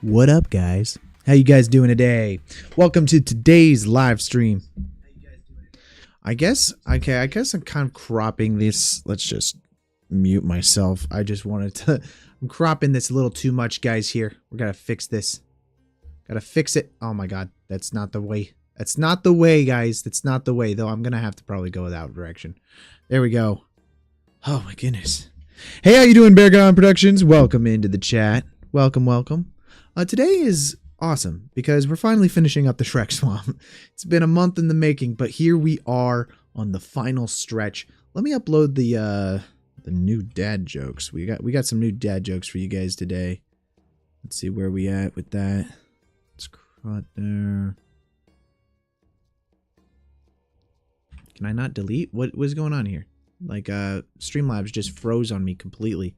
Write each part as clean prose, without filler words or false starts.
What up, guys? How you guys doing today? Welcome to today's live stream. I guess I'm kind of cropping this. Let's just mute myself. I just wanted to I'm cropping this a little too much, guys, here. We gotta fix this. Gotta fix it. Oh my god, that's not the way. That's not the way, guys. That's not the way, though. I'm gonna have to probably go that direction. There we go. Oh my goodness. Hey, how you doing, Beargon Productions? Welcome into the chat. Welcome. Today is awesome because we're finally finishing up the Shrek Swamp. It's been a month in the making, but here we are on the final stretch. Let me upload the new dad jokes. We got some new dad jokes for you guys today. Let's see where we at with that. Let's cut there. Can I not delete? What was going on here? Like Streamlabs just froze on me completely.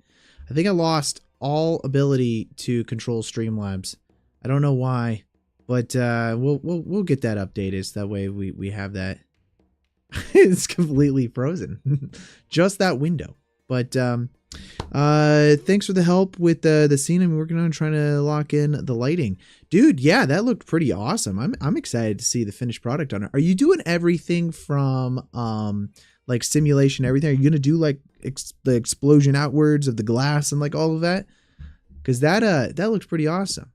I think I lost all ability to control Streamlabs. I don't know why, but we'll get that updated so that way we have that. It's completely frozen. Just that window. But thanks for the help with the scene I'm working on, trying to lock in the lighting. Dude, yeah, that looked pretty awesome. I'm excited to see the finished product on it. Are you doing everything from like simulation, everything? Are you gonna do like the explosion outwards of the glass and like all of that? Because that looks pretty awesome.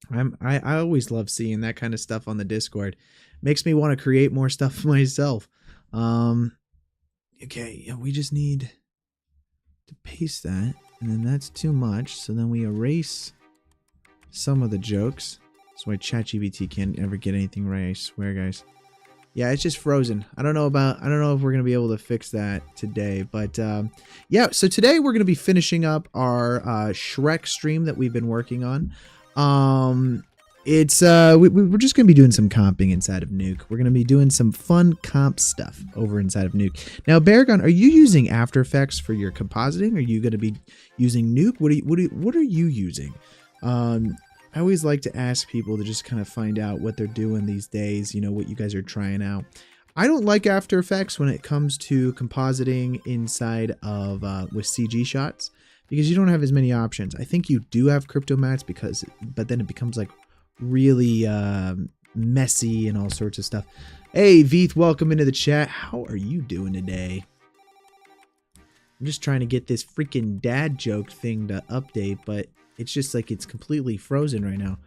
I always love seeing that kind of stuff on the Discord. Makes me want to create more stuff myself. Okay, yeah, we just need to paste that, and then that's too much. So then we erase some of the jokes. That's why ChatGPT can't ever get anything right. I swear, guys. Yeah, it's just frozen. I don't know if we're gonna be able to fix that today, but yeah. So today we're gonna be finishing up our Shrek stream that we've been working on. It's we're just gonna be doing some comping inside of Nuke. We're gonna be doing some fun comp stuff over inside of Nuke. Now, Beargon, are you using After Effects for your compositing? Are you gonna be using Nuke? What are you using? I always like to ask people to just kind of find out what they're doing these days, you know, what you guys are trying out. I don't like After Effects when it comes to compositing inside of with CG shots because you don't have as many options. I think you do have Cryptomattes but then it becomes like really messy and all sorts of stuff. Hey, Veeth, welcome into the chat. How are you doing today? I'm just trying to get this freaking dad joke thing to update, but it's just like it's completely frozen right now.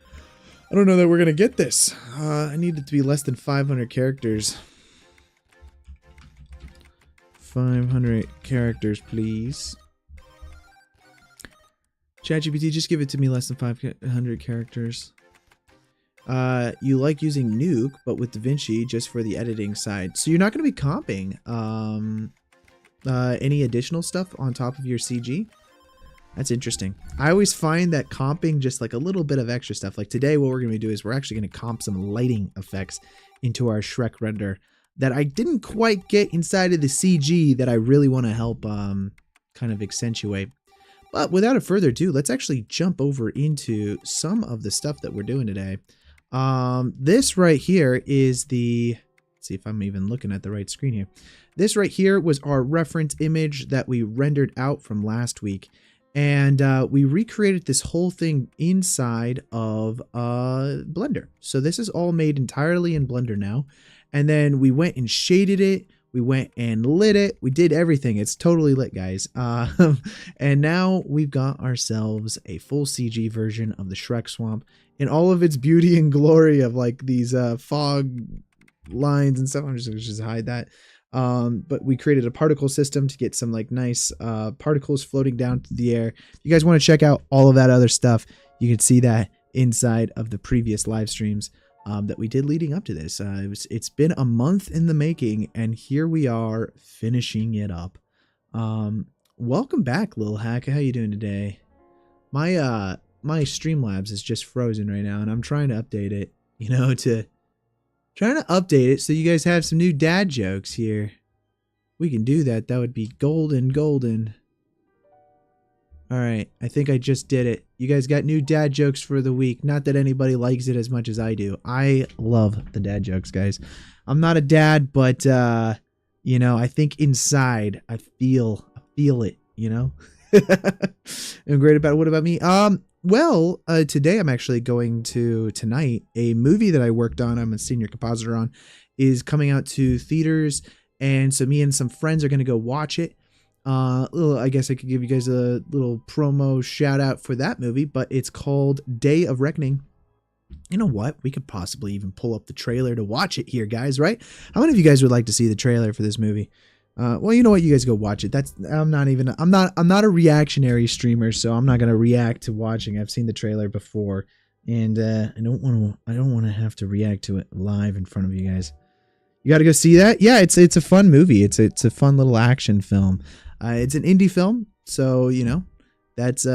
I don't know that we're gonna get this. I need it to be less than 500 characters. 500 characters, please. ChatGPT, just give it to me less than 500 characters. You like using Nuke, but with DaVinci just for the editing side. So you're not gonna be comping any additional stuff on top of your CG? That's interesting. I always find that comping just like a little bit of extra stuff. Like today, what we're going to do is we're actually going to comp some lighting effects into our Shrek render that I didn't quite get inside of the CG that I really want to help kind of accentuate. But without a further ado, let's actually jump over into some of the stuff that we're doing today. This right here is the... Let's see if I'm even looking at the right screen here. This right here was our reference image that we rendered out from last week. And we recreated this whole thing inside of Blender. So this is all made entirely in Blender now. And then we went and shaded it. We went and lit it. We did everything. It's totally lit, guys. And now we've got ourselves a full CG version of the Shrek Swamp in all of its beauty and glory of like these fog lines and stuff. I'm just going to hide that. But we created a particle system to get some like nice particles floating down through the air. If you guys want to check out all of that other stuff, you can see that inside of the previous live streams that we did leading up to this. It's been a month in the making, and here we are finishing it up. Welcome back, Lil Hack. How you doing today? My Streamlabs is just frozen right now, and I'm trying to update it, you know, trying to update it so you guys have some new dad jokes here. We can do that. That would be golden. Alright, I think I just did it. You guys got new dad jokes for the week. Not that anybody likes it as much as I do. I love the dad jokes, guys. I'm not a dad, but, you know, I think inside I feel it, you know? I'm great about it. What about me? Well, today I'm actually going to tonight. A movie that I worked on, I'm a senior compositor on, is coming out to theaters, and so me and some friends are going to go watch it. I guess I could give you guys a little promo shout out for that movie, but it's called Day of Reckoning. You know what? We could possibly even pull up the trailer to watch it here, guys, right? How many of you guys would like to see the trailer for this movie? Well, you know what? You guys go watch it. I'm not a reactionary streamer, so I'm not going to react to watching. I've seen the trailer before, and I don't want to have to react to it live in front of you guys. You got to go see that. Yeah, it's a fun movie. It's a fun little action film. It's an indie film, so you know that's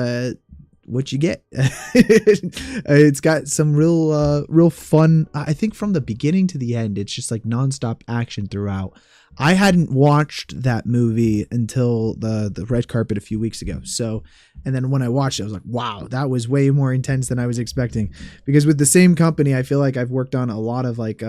what you get. It's got some real fun. I think from the beginning to the end, it's just like nonstop action throughout. I hadn't watched that movie until the red carpet a few weeks ago. So, and then when I watched it, I was like, wow, that was way more intense than I was expecting. Because with the same company, I feel like I've worked on a lot of like,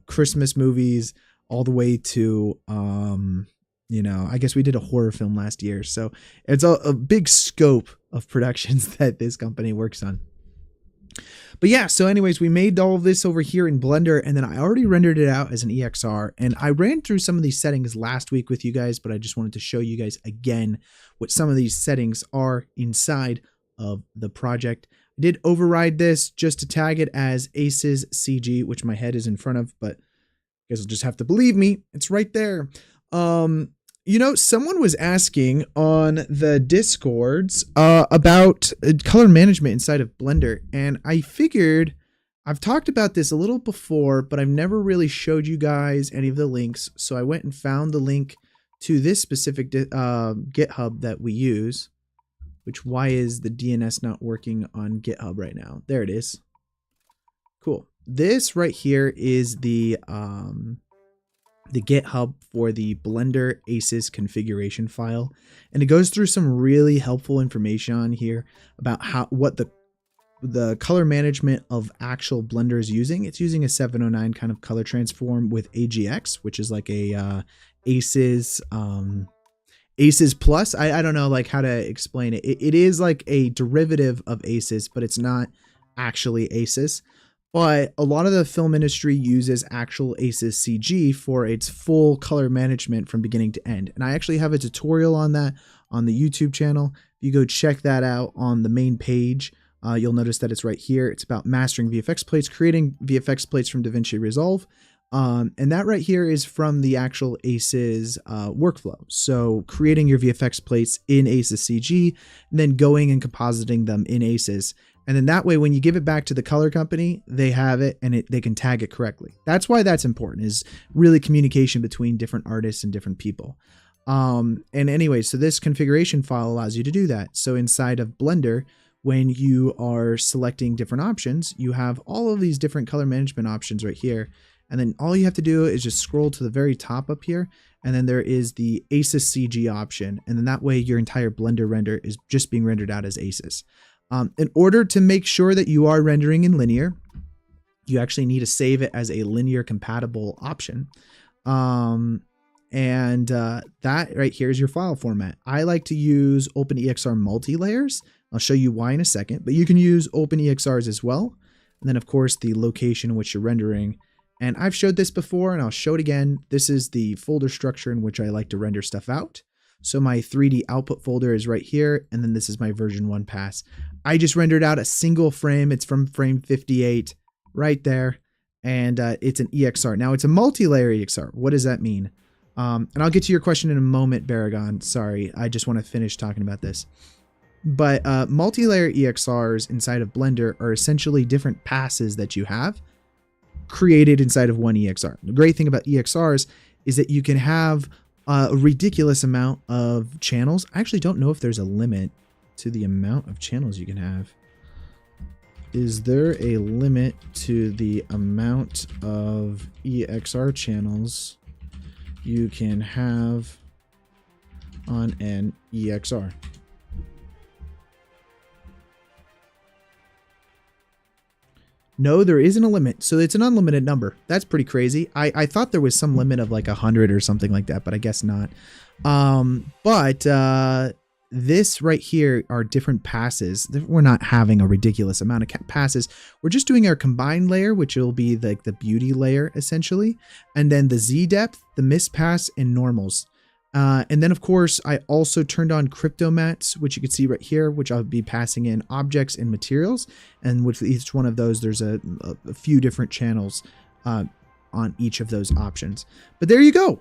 Christmas movies all the way to, I guess we did a horror film last year. So it's a big scope of productions that this company works on. But yeah, so anyways, we made all of this over here in Blender, and then I already rendered it out as an EXR, and I ran through some of these settings last week with you guys, but I just wanted to show you guys again what some of these settings are inside of the project. I did override this just to tag it as Aces CG, which my head is in front of, but you guys will just have to believe me. It's right there. Someone was asking on the Discords about color management inside of Blender, and I figured I've talked about this a little before, but I've never really showed you guys any of the links. So I went and found the link to this specific GitHub that we use, which why is the DNS not working on GitHub right now? There it is. Cool. This right here is the GitHub for the Blender Aces configuration file, and it goes through some really helpful information on here about what the color management of actual Blender is using. It's using a 709 kind of color transform with AGX, which is like a Aces Plus. I don't know like how to explain it. It is like a derivative of Aces, but it's not actually Aces. But a lot of the film industry uses actual Aces CG for its full color management from beginning to end. And I actually have a tutorial on that on the YouTube channel. If you go check that out on the main page, you'll notice that it's right here. It's about mastering VFX plates, creating VFX plates from DaVinci Resolve. And that right here is from the actual Aces workflow. So creating your VFX plates in Aces CG, and then going and compositing them in Aces. And then that way, when you give it back to the color company, they have it and they can tag it correctly. That's why that's important, is really communication between different artists and different people. And anyway, so this configuration file allows you to do that. So inside of Blender, when you are selecting different options, you have all of these different color management options right here. And then all you have to do is just scroll to the very top up here. And then there is the Aces CG option. And then that way your entire Blender render is just being rendered out as Aces. In order to make sure that you are rendering in linear, you actually need to save it as a linear compatible option. That right here is your file format. I like to use OpenEXR multi-layers. I'll show you why in a second, but you can use OpenEXRs as well. And then of course the location in which you're rendering. And I've showed this before and I'll show it again. This is the folder structure in which I like to render stuff out. So my 3D output folder is right here. And then this is my version 1 pass. I just rendered out a single frame. It's from frame 58 right there. And it's an EXR. Now it's a multi-layer EXR. What does that mean? And I'll get to your question in a moment, Baragon. Sorry, I just want to finish talking about this. But multi-layer EXRs inside of Blender are essentially different passes that you have created inside of one EXR. The great thing about EXRs is that you can have a ridiculous amount of channels. I actually don't know if there's a limit to the amount of channels you can have. Is there a limit to the amount of EXR channels you can have on an EXR? No, there isn't a limit. So it's an unlimited number. That's pretty crazy. I thought there was some limit of like 100 or something like that, but I guess not. this right here are different passes. We're not having a ridiculous amount of passes. We're just doing our combined layer, which will be like the beauty layer essentially. And then the Z depth, the mist pass, and normals. And then of course, I also turned on Cryptomatte, which you can see right here, which I'll be passing in objects and materials. And with each one of those, there's a few different channels on each of those options. But there you go.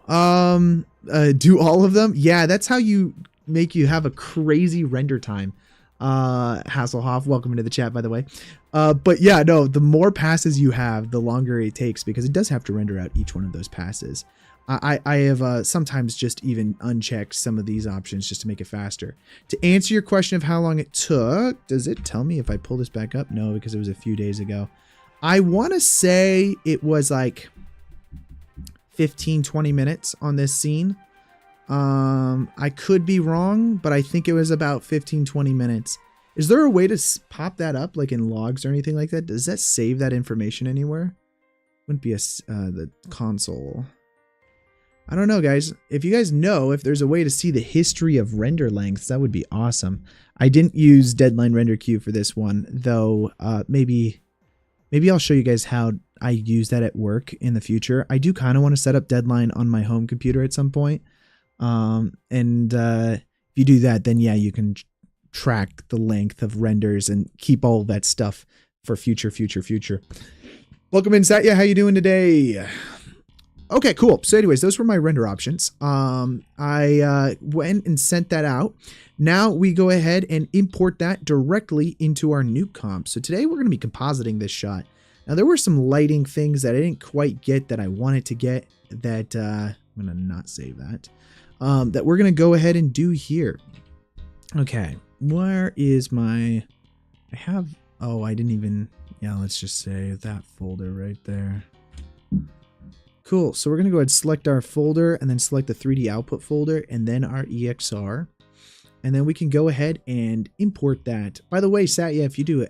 Do all of them. Yeah, that's how you make you have a crazy render time. Hasselhoff, welcome into the chat, by the way. But yeah, no, the more passes you have, the longer it takes, because it does have to render out each one of those passes. I have sometimes just even unchecked some of these options just to make it faster. To answer your question of how long it took, does it tell me if I pull this back up? No, because it was a few days ago. I want to say it was like 15-20 minutes on this scene. I could be wrong, but I think it was about 15-20 minutes. Is there a way to pop that up like in logs or anything like that? Does that save that information anywhere? Wouldn't be the console. I don't know, guys. If you guys know if there's a way to see the history of render lengths, that would be awesome. I didn't use deadline render queue for this one, though. Maybe I'll show you guys how I use that at work in the future. I do kind of want to set up deadline on my home computer at some point. If you do that, then yeah, you can track the length of renders and keep all that stuff for future. Welcome in, Satya. How you doing today? Okay, cool. So anyways, those were my render options. I went and sent that out. Now we go ahead and import that directly into our Nuke comp. So today we're going to be compositing this shot. Now there were some lighting things that I didn't quite get that I wanted to get that I'm going to not save that. That we're going to go ahead and do here. Okay, where is my... I didn't even... Yeah, let's just say that folder right there. Cool, so we're going to go ahead and select our folder and then select the 3D output folder and then our EXR. And then we can go ahead and import that. By the way, Satya, if you do an !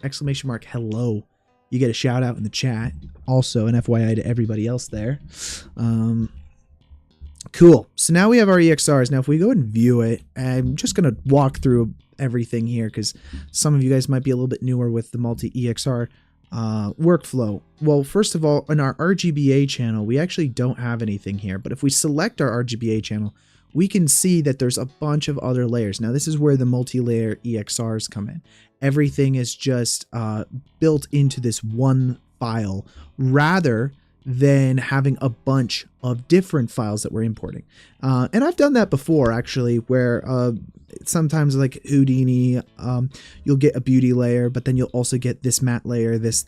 hello, you get a shout out in the chat. Also, an FYI to everybody else there. Cool, so now we have our EXRs. Now if we go and view it, I'm just going to walk through everything here because some of you guys might be a little bit newer with the multi-EXR workflow. Well, first of all, in our RGBA channel, we actually don't have anything here, but if we select our RGBA channel, we can see that there's a bunch of other layers. Now, this is where the multi-layer EXRs come in. Everything is just built into this one file rather than having a bunch of different files that we're importing. And I've done that before, actually, where sometimes like Houdini, you'll get a beauty layer, but then you'll also get this matte layer, this,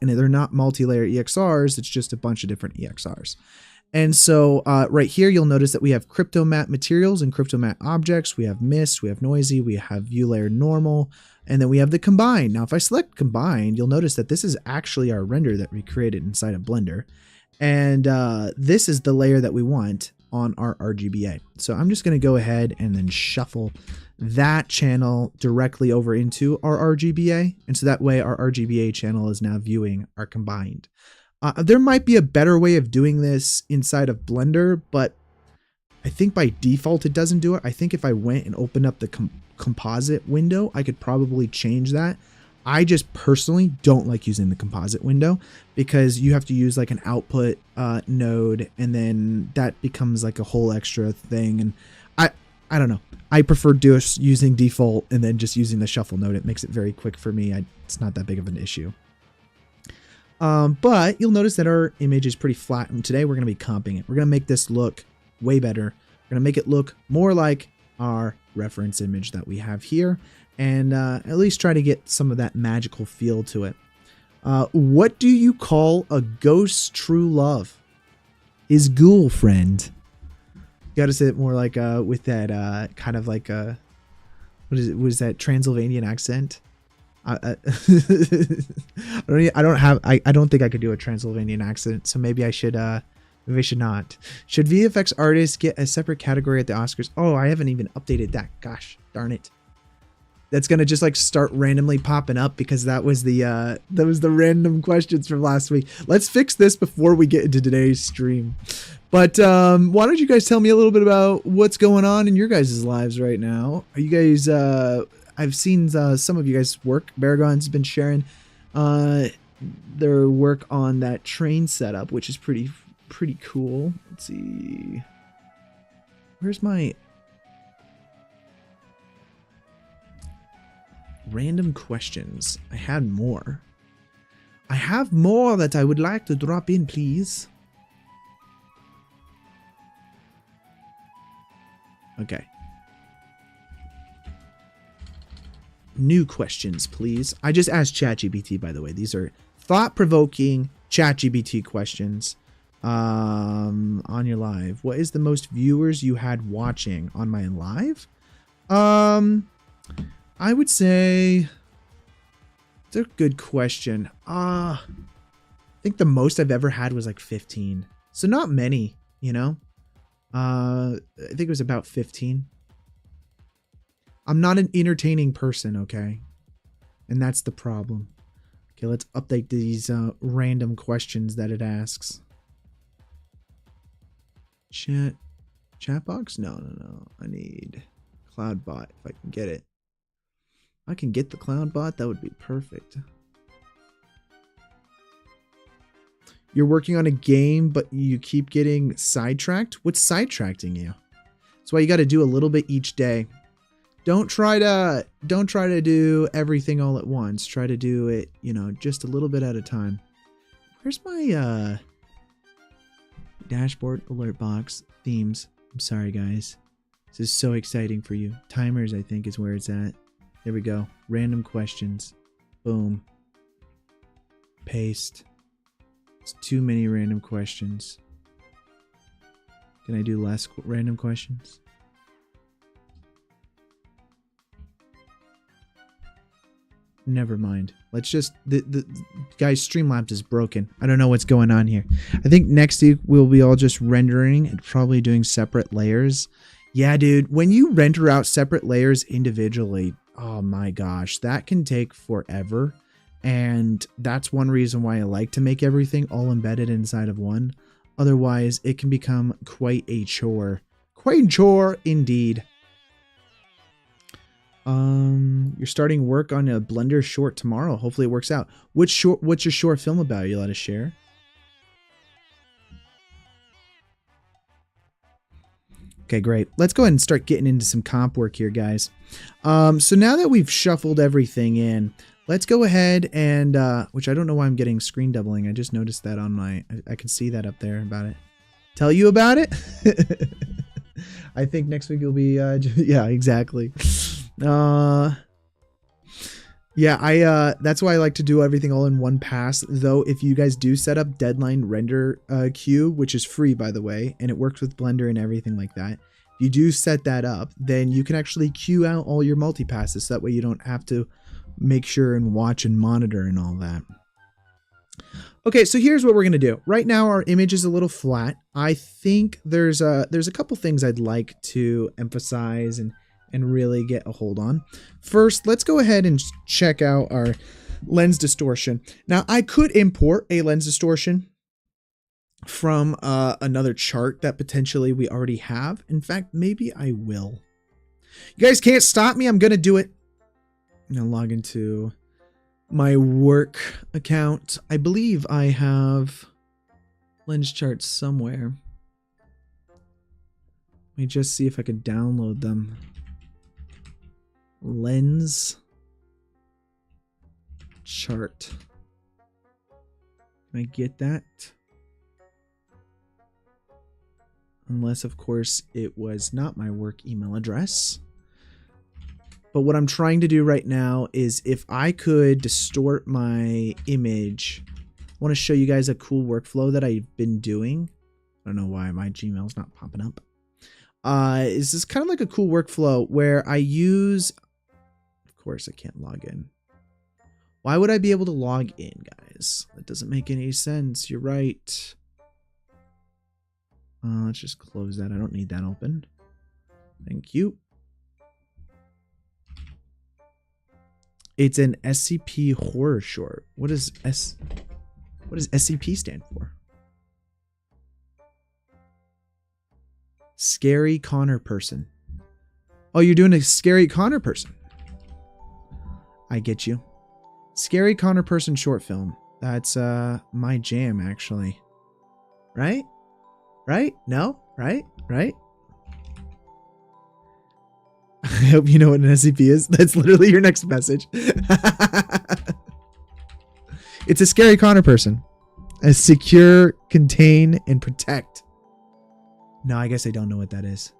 and they're not multi-layer EXRs, it's just a bunch of different EXRs. And so right here, you'll notice that we have Cryptomatte materials and Cryptomatte objects. We have mist, we have noisy, we have view layer normal, and then we have the combine. Now, if I select combine, you'll notice that this is actually our render that we created inside of Blender. And this is the layer that we want on our RGBA. So I'm just going to go ahead and then shuffle that channel directly over into our RGBA. And so that way our RGBA channel is now viewing our combined. There might be a better way of doing this inside of Blender, but I think by default it doesn't do it. I think if I went and opened up the composite window, I could probably change that. I just personally don't like using the composite window because you have to use like an output node, and then that becomes like a whole extra thing. And I don't know. I prefer just using default and then just using the shuffle node. It makes it very quick for me. It's not that big of an issue. But you'll notice that our image is pretty flat, and today we're going to be comping it. We're going to make this look way better. We're going to make it look more like our reference image that we have here, and at least try to get some of that magical feel to it. What do you call a ghost's true love? His ghoul friend. You got to say it more like with that kind of like a what is it? Was that Transylvanian accent? I don't think I could do a Transylvanian accent, so maybe I should not. Should VFX artists get a separate category at the Oscars? Oh, I haven't even updated that. Gosh darn it. That's gonna just like start randomly popping up because that was the random questions from last week. Let's fix this before we get into today's stream. But why don't you guys tell me a little bit about what's going on in your guys' lives right now? Are you guys? I've seen some of you guys' work. Baragon's been sharing their work on that train setup, which is pretty cool. Let's see. Where's my random questions? I had more. I have more that I would like to drop in, please. Okay. New questions, please. I just asked ChatGPT, by the way. These are thought-provoking ChatGPT questions on your live. What is the most viewers you had watching on my live? I would say it's a good question. I think the most I've ever had was like 15. So not many, you know? I think it was about 15. I'm not an entertaining person, okay? And that's the problem. Okay, let's update these random questions that it asks. Chat box? No. I need CloudBot if I can get it. If I can get the CloudBot, that would be perfect. You're working on a game, but you keep getting sidetracked? What's sidetracking you? That's why you got to do a little bit each day. Don't try to do everything all at once. Try to do it, you know, just a little bit at a time. Where's my dashboard alert box themes? I'm sorry, guys. This is so exciting for you. Timers, I think, is where it's at. There we go. Random questions. Boom. Paste. It's too many random questions. Can I do less random questions? Never mind. Let's just... The guys, Streamlabs is broken. I don't know what's going on here. I think next week we'll be all just rendering and probably doing separate layers. Yeah, dude. When you render out separate layers individually, oh my gosh, that can take forever. And that's one reason why I like to make everything all embedded inside of one. Otherwise, it can become quite a chore. Quite a chore indeed. You're starting work on a Blender short tomorrow. Hopefully it works out. What's your short film about? You let us share? Okay, great. Let's go ahead and start getting into some comp work here, guys. So now that we've shuffled everything in, let's go ahead and, which I don't know why I'm getting screen doubling. I just noticed that on my, I can see that up there about it. Tell you about it? I think next week will be, yeah, exactly. Yeah, that's why I like to do everything all in one pass. Though, if you guys do set up deadline render queue, which is free, by the way, and it works with Blender and everything like that. If you do set that up, then you can actually queue out all your multipasses. So that way you don't have to make sure and watch and monitor and all that. Okay, so here's what we're gonna do. Right now, our image is a little flat. I think there's a couple things I'd like to emphasize and really get a hold on. First, let's go ahead and check out our lens distortion. Now, I could import a lens distortion from another chart that potentially we already have. In fact, maybe I will. You guys can't stop me. I'm gonna do it. I'm gonna log into my work account. I believe I have lens charts somewhere. Let me just see if I could download them. Lens chart. Can I get that? Unless, of course, it was not my work email address. But what I'm trying to do right now is if I could distort my image, I want to show you guys a cool workflow that I've been doing. I don't know why my Gmail's not popping up. This is kind of like a cool workflow where I use... Of course, I can't log in. Why would I be able to log in, guys? That doesn't make any sense. You're right. Let's just close that. I don't need that open. Thank you. It's an SCP horror short. What does SCP stand for? Scary Connor person. Oh, you're doing a scary Connor person. I get you. Scary Connor person short film. That's my jam, actually. Right? Right? No? Right? Right? I hope you know what an SCP is. That's literally your next message. It's a scary Connor person. A secure, contain, and protect. No, I guess I don't know what that is.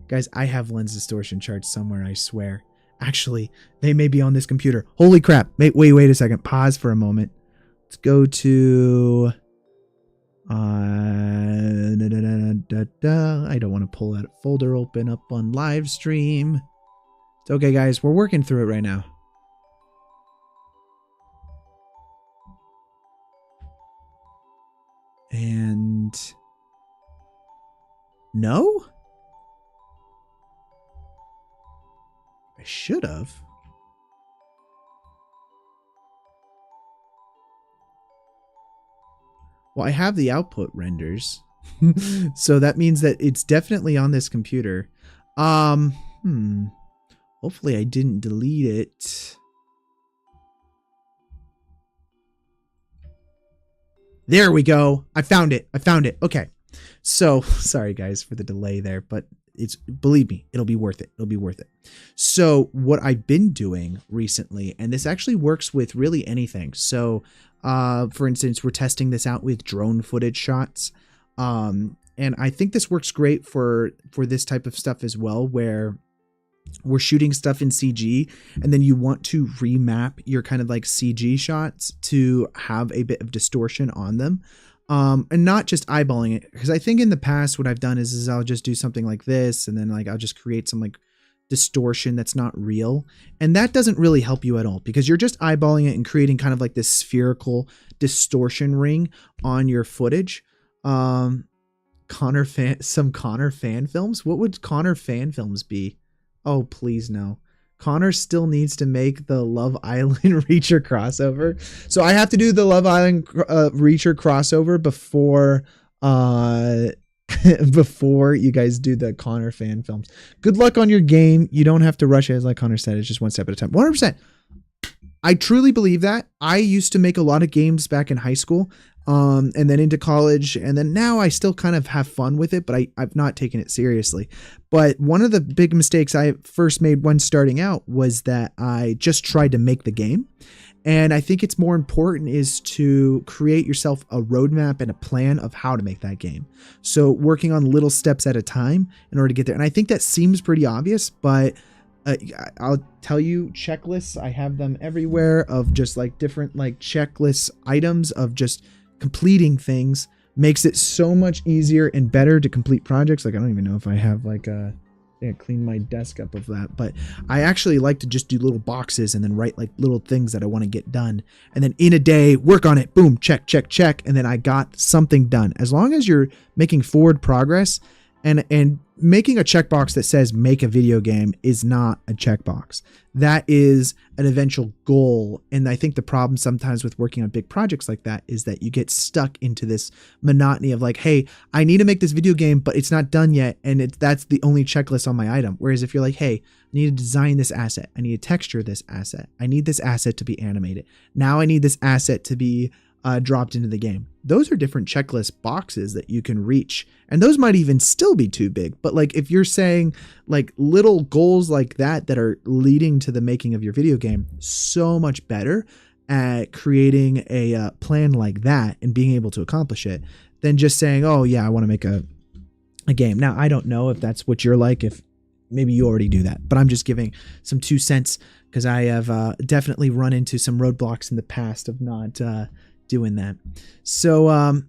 Guys, I have lens distortion charts somewhere, I swear. Actually, they may be on this computer. Holy crap. Wait a second. Pause for a moment. Let's go to... I don't want to pull that folder open up on live stream. It's okay, guys. We're working through it right now. And... No? I should have. Well, I have the output renders. So that means that it's definitely on this computer. Hopefully I didn't delete it. There we go. I found it. Okay. So, sorry guys for the delay there, but believe me, it'll be worth it. So what I've been doing recently, and this actually works with really anything. So, for instance, we're testing this out with drone footage shots. And I think this works great for this type of stuff as well, where we're shooting stuff in CG and then you want to remap your kind of like CG shots to have a bit of distortion on them. And not just eyeballing it, because I think in the past what I've done is I'll just do something like this and then like I'll just create some like distortion that's not real, and that doesn't really help you at all because you're just eyeballing it and creating kind of like this spherical distortion ring on your footage. Some Connor fan films. What would Connor fan films be? Oh, please no. Connor still needs to make the Love Island Reacher crossover. So I have to do the Love Island Reacher crossover before before you guys do the Connor fan films. Good luck on your game. You don't have to rush it, as like Connor said. It's just one step at a time. 100%. I truly believe that. I used to make a lot of games back in high school, and then into college, and then now I still kind of have fun with it, but I've not taken it seriously. But one of the big mistakes I first made when starting out was that I just tried to make the game. And I think it's more important is to create yourself a roadmap and a plan of how to make that game. So working on little steps at a time in order to get there. And I think that seems pretty obvious, but I'll tell you, checklists, I have them everywhere of just like different like checklist items of just completing things makes it so much easier and better to complete projects. Like, I don't even know if I have like clean my desk up of that, but I actually like to just do little boxes and then write like little things that I want to get done. And then in a day, work on it, boom, check, check, check. And then I got something done. As long as you're making forward progress, and making a checkbox that says make a video game is not a checkbox. That is an eventual goal. And I think the problem sometimes with working on big projects like that is that you get stuck into this monotony of like, hey, I need to make this video game, but it's not done yet. And that's the only checklist on my item. Whereas if you're like, hey, I need to design this asset. I need to texture this asset. I need this asset to be animated. Now I need this asset to be dropped into the game. Those are different checklist boxes that you can reach. And those might even still be too big. But like if you're saying like little goals like that that are leading to the making of your video game, so much better at creating a plan like that and being able to accomplish it than just saying, oh yeah, I want to make a game. Now, I don't know if that's what you're like, if maybe you already do that, but I'm just giving some 2 cents because I have definitely run into some roadblocks in the past of not doing that. So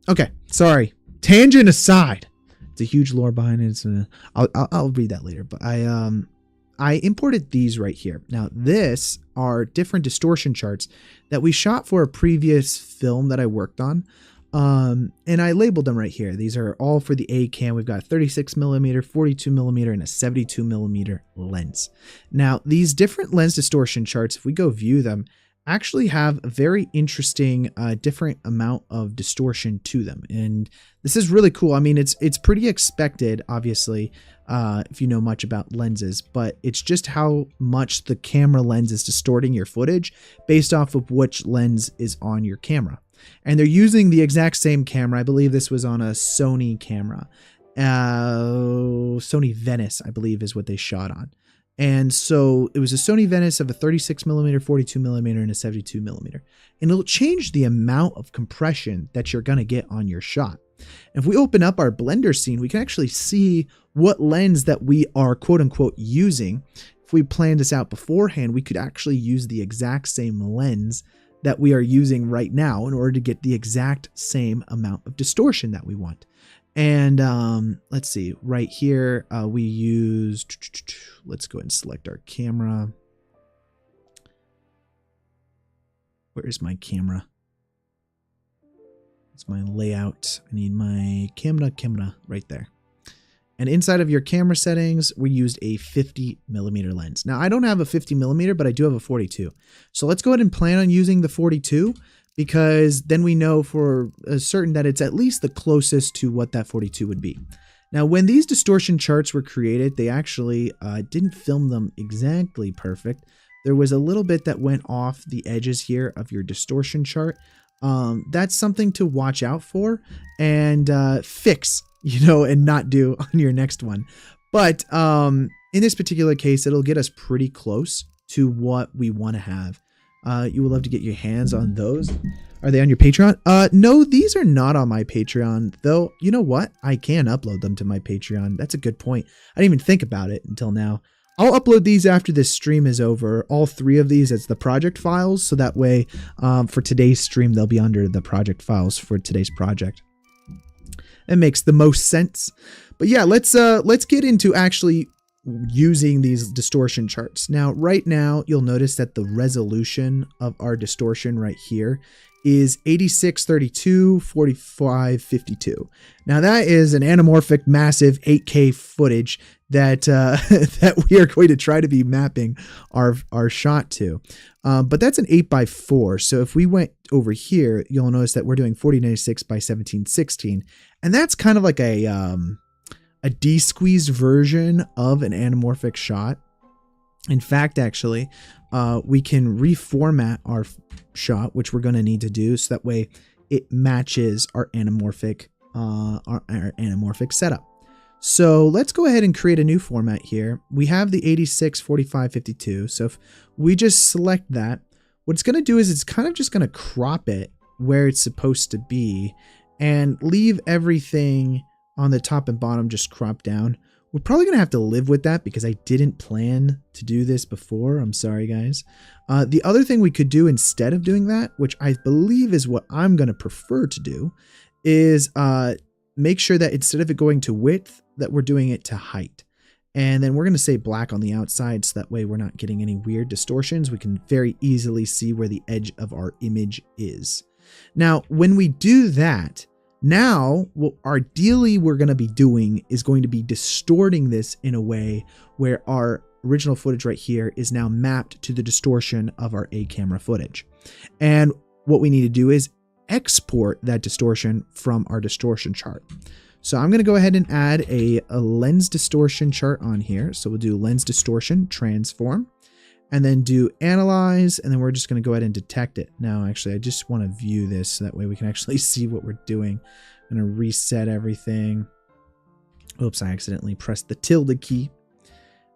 okay, sorry, tangent aside, it's a huge lore behind it. I'll read that later, but I imported these right here. Now this are different distortion charts that we shot for a previous film that I worked on, and I labeled them right here. These are all for the A cam. We've got a 36mm, 42mm, and a 72mm lens. Now these different lens distortion charts, if we go view them, actually have a very interesting different amount of distortion to them, and this is really cool. I mean, it's pretty expected, obviously, if you know much about lenses, but it's just how much the camera lens is distorting your footage based off of which lens is on your camera. And they're using the exact same camera. I believe this was on a Sony camera, Sony Venice, I believe is what they shot on. And so it was a Sony Venice of a 36mm, 42mm, and a 72mm. And it'll change the amount of compression that you're going to get on your shot. If we open up our Blender scene, we can actually see what lens that we are quote unquote using. If we planned this out beforehand, we could actually use the exact same lens that we are using right now in order to get the exact same amount of distortion that we want. And let's see, right here, we used, let's go ahead and select our camera. Where is my camera? It's my layout. I need my camera right there. And inside of your camera settings, we used a 50mm lens. Now, I don't have a 50mm, but I do have a 42. So let's go ahead and plan on using the 42, because then we know for certain that it's at least the closest to what that 42 would be. Now, when these distortion charts were created, they actually didn't film them exactly perfect. There was a little bit that went off the edges here of your distortion chart. That's something to watch out for and fix, and not do on your next one. But in this particular case, it'll get us pretty close to what we want to have. You would love to get your hands on those. Are they on your Patreon? No, these are not on my Patreon, though. You know what? I can upload them to my Patreon. That's a good point. I didn't even think about it until now. I'll upload these after this stream is over. All 3 of these as the project files. So that way, for today's stream, they'll be under the project files for today's project. It makes the most sense. But yeah, let's get into actually using these distortion charts. Now, right now, you'll notice that the resolution of our distortion right here is 8632 4552. Now that is an anamorphic massive 8K footage that that we are going to try to be mapping our shot to. But that's an 8x4. So if we went over here, you'll notice that we're doing 4096 by 1716, and that's kind of like a de-squeezed version of an anamorphic shot. In fact, actually, we can reformat our shot, which we're going to need to do, so that way it matches our anamorphic setup. So let's go ahead and create a new format here. We have the 86 45 52. So if we just select that, what it's going to do is it's kind of just going to crop it where it's supposed to be and leave everything on the top and bottom just cropped down. We're probably going to have to live with that because I didn't plan to do this before. I'm sorry, guys. The other thing we could do instead of doing that, which I believe is what I'm going to prefer to do, is make sure that instead of it going to width, that we're doing it to height. And then we're going to say black on the outside, so that way we're not getting any weird distortions. We can very easily see where the edge of our image is. Now, when we do that, now, what ideally we're going to be doing is going to be distorting this in a way where our original footage right here is now mapped to the distortion of our A camera footage. And what we need to do is export that distortion from our distortion chart. So I'm going to go ahead and add a lens distortion chart on here. So we'll do lens distortion, transform, and then do analyze, and then we're just going to go ahead and detect it. Now, actually, I just want to view this so that way we can actually see what we're doing. I'm going to reset everything. Oops, I accidentally pressed the tilde key.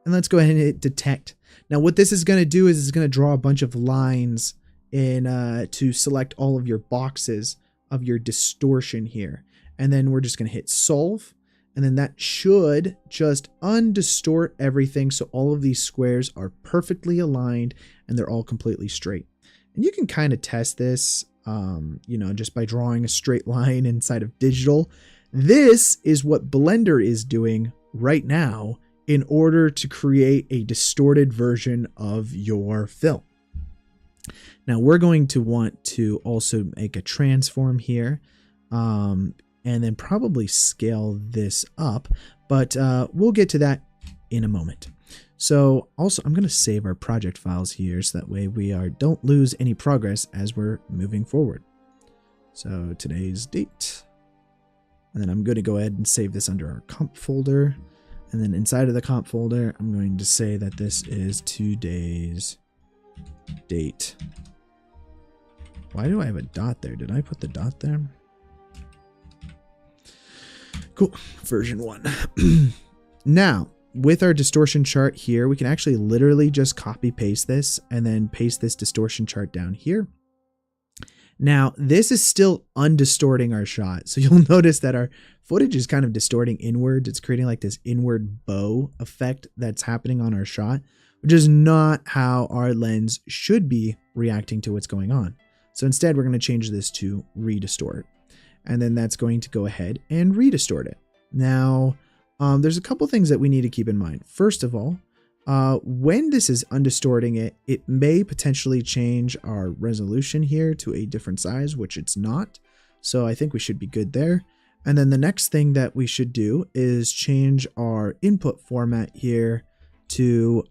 And let's go ahead and hit detect. Now, what this is going to do is it's going to draw a bunch of lines in to select all of your boxes of your distortion here. And then we're just going to hit solve. And then that should just undistort everything. So all of these squares are perfectly aligned and they're all completely straight. And you can kind of test this, just by drawing a straight line inside of digital. This is what Blender is doing right now in order to create a distorted version of your film. Now we're going to want to also make a transform here. And then probably scale this up, but we'll get to that in a moment. So also I'm going to save our project files here so that way we don't lose any progress as we're moving forward. So today's date, and then I'm going to go ahead and save this under our comp folder. And then inside of the comp folder, I'm going to say that this is today's date. Why do I have a dot there? Did I put the dot there? Cool. Version 1. Now, with our distortion chart here, we can actually literally just copy paste this and then paste this distortion chart down here. Now, this is still undistorting our shot. So you'll notice that our footage is kind of distorting inward. It's creating like this inward bow effect that's happening on our shot, which is not how our lens should be reacting to what's going on. So instead, we're going to change this to redistort. And then that's going to go ahead and redistort it. Now, there's a couple things that we need to keep in mind. First of all, when this is undistorting it, it may potentially change our resolution here to a different size, which it's not. So I think we should be good there. And then the next thing that we should do is change our input format here to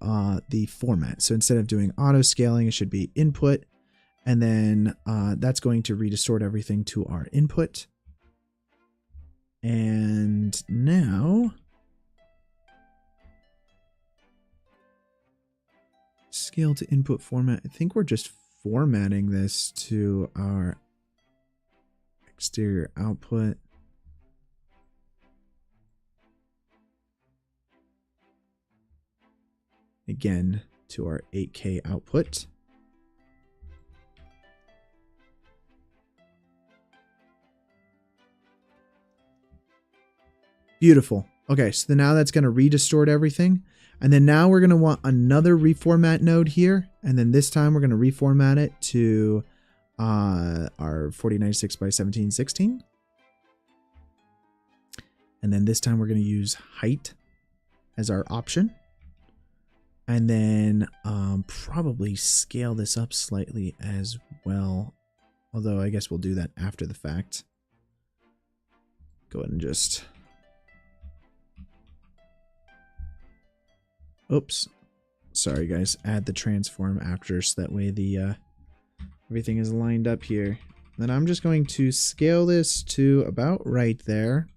the format. So instead of doing auto scaling, it should be input. And then that's going to redistort everything to our input. And now, scale to input format. I think we're just formatting this to our exterior output. Again, to our 8K output. Beautiful. Okay, so now that's going to redistort everything. And then now we're going to want another reformat node here. And then this time we're going to reformat it to our 4096 by 1716. And then this time we're going to use height as our option. And then probably scale this up slightly as well. Although I guess we'll do that after the fact. Go ahead and just... Oops. Sorry guys, add the transform after so that way the everything is lined up here. Then I'm just going to scale this to about right there.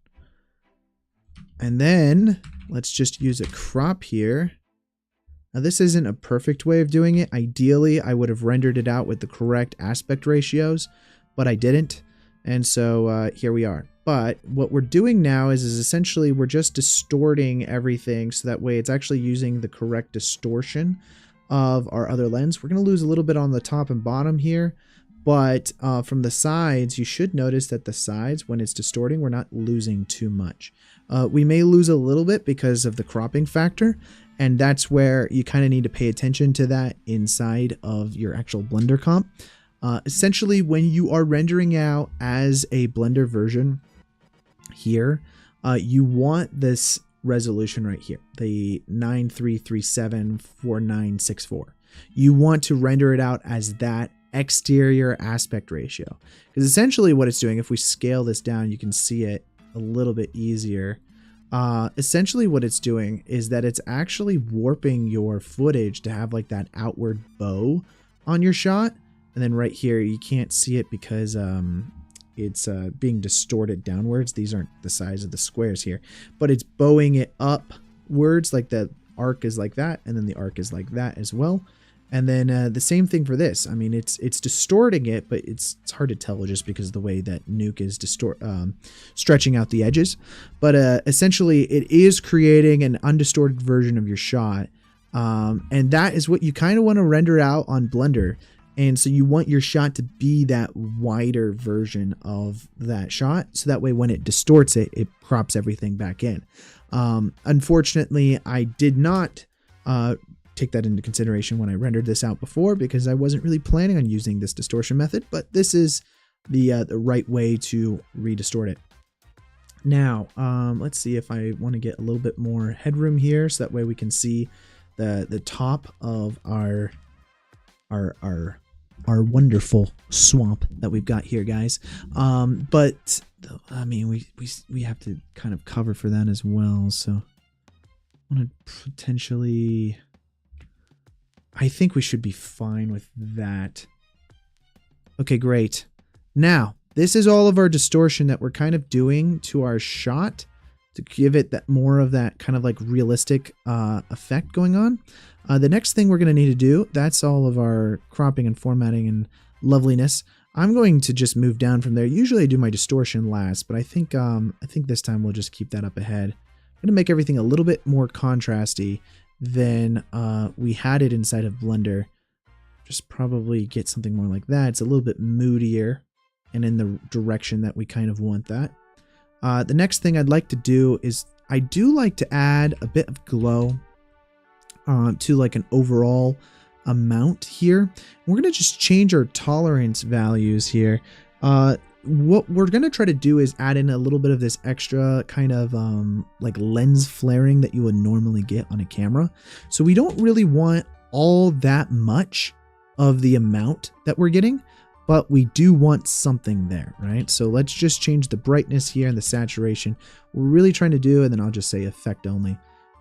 And then let's just use a crop here. Now this isn't a perfect way of doing it. Ideally, I would have rendered it out with the correct aspect ratios, but I didn't. And so here we are. But what we're doing now is essentially we're just distorting everything so that way it's actually using the correct distortion of our other lens. We're going to lose a little bit on the top and bottom here, but from the sides, you should notice that the sides, when it's distorting, we're not losing too much. We may lose a little bit because of the cropping factor, and that's where you kind of need to pay attention to that inside of your actual Blender comp. Essentially, when you are rendering out as a Blender version here, you want this resolution right here, the 93374964. You want to render it out as that exterior aspect ratio, because essentially what it's doing, if we scale this down, you can see it a little bit easier. Essentially what it's doing is that it's actually warping your footage to have like that outward bow on your shot. And then right here, you can't see it because it's being distorted downwards. These aren't the size of the squares here, but it's bowing it upwards, like the arc is like that, and then the arc is like that as well. And then the same thing for this. I mean, it's distorting it, but it's hard to tell just because of the way that Nuke is stretching out the edges. But essentially, it is creating an undistorted version of your shot, and that is what you kind of want to render out on Blender. And so you want your shot to be that wider version of that shot. So that way when it distorts it, it crops everything back in. Unfortunately, I did not take that into consideration when I rendered this out before because I wasn't really planning on using this distortion method. But this is the right way to redistort it. Now, let's see if I want to get a little bit more headroom here. So that way we can see the top of our wonderful swamp that we've got here, guys. But I mean, we have to kind of cover for that as well. So want to potentially... I think we should be fine with that. Okay, great. Now, this is all of our distortion that we're kind of doing to our shot to give it that more of that kind of like realistic effect going on. The next thing we're going to need to do, that's all of our cropping and formatting and loveliness. I'm going to just move down from there. Usually I do my distortion last, but I think this time we'll just keep that up ahead. I'm going to make everything a little bit more contrasty than we had it inside of Blender. Just probably get something more like that. It's a little bit moodier and in the direction that we kind of want that. The next thing I'd like to do is I do like to add a bit of glow to like an overall amount here. We're going to just change our tolerance values here. What we're going to try to do is add in a little bit of this extra kind of like lens flaring that you would normally get on a camera. So we don't really want all that much of the amount that we're getting, but we do want something there, right? So let's just change the brightness here and the saturation. We're really trying to do, and then I'll just say effect only.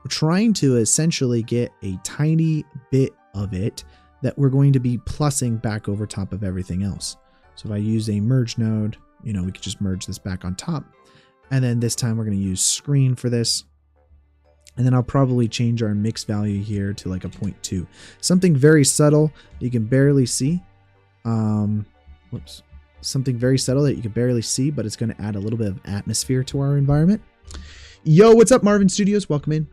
We're trying to essentially get a tiny bit of it that we're going to be plussing back over top of everything else. So if I use a merge node, you know, we could just merge this back on top. And then this time we're going to use screen for this. And then I'll probably change our mix value here to like a 0.2. Something very subtle you can barely see. Whoops. Something very subtle that you can barely see, but it's going to add a little bit of atmosphere to our environment. Yo, what's up, Marvin Studios? Welcome in.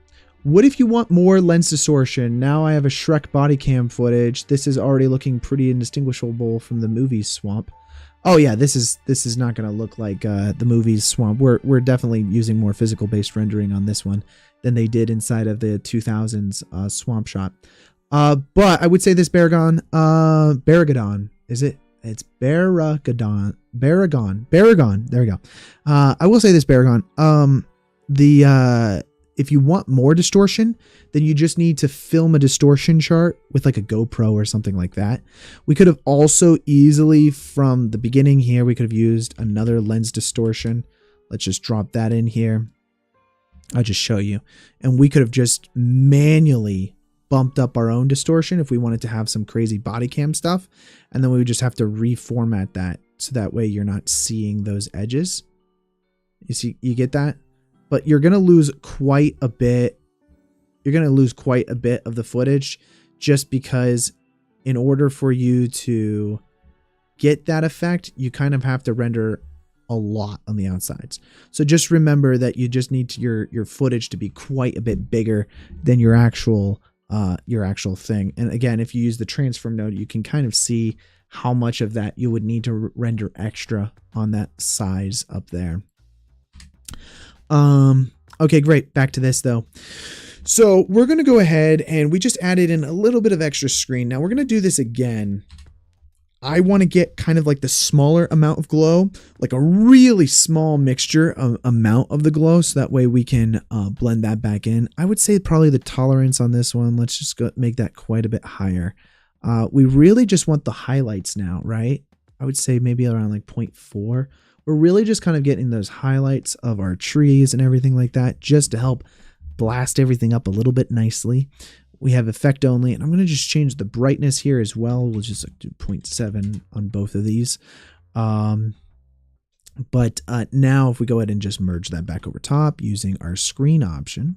What if you want more lens distortion? Now I have a Shrek body cam footage. This is already looking pretty indistinguishable from the movie's swamp. Oh yeah, this is not going to look like the movie's swamp. We're definitely using more physical based rendering on this one than they did inside of the 2000s swamp shot. But I would say this Baragadon, is it? It's Baragadon. Baragon. There we go. I will say this Baragon. If you want more distortion, then you just need to film a distortion chart with like a GoPro or something like that. We could have also easily from the beginning here, we could have used another lens distortion. Let's just drop that in here. I'll just show you. And we could have just manually bumped up our own distortion if we wanted to have some crazy body cam stuff. And then we would just have to reformat that so that way you're not seeing those edges. You see, you get that? But you're going to lose quite a bit. You're going to lose quite a bit of the footage just because in order for you to get that effect, you kind of have to render a lot on the outsides. So just remember that you just need your footage to be quite a bit bigger than your actual thing. And again, if you use the transform node, you can kind of see how much of that you would need to render extra on that size up there. Okay, great. Back to this though. So we're going to go ahead and we just added in a little bit of extra screen. Now we're going to do this again. I want to get kind of like the smaller amount of glow, like a really small mixture of amount of the glow. So that way we can blend that back in. I would say probably the tolerance on this one, let's just go make that quite a bit higher. We really just want the highlights now, right? I would say maybe around like 0.4. We're really just kind of getting those highlights of our trees and everything like that just to help blast everything up a little bit nicely. We have effect only, and I'm going to just change the brightness here as well. We'll just do 0.7 on both of these. But now if we go ahead and just merge that back over top using our screen option.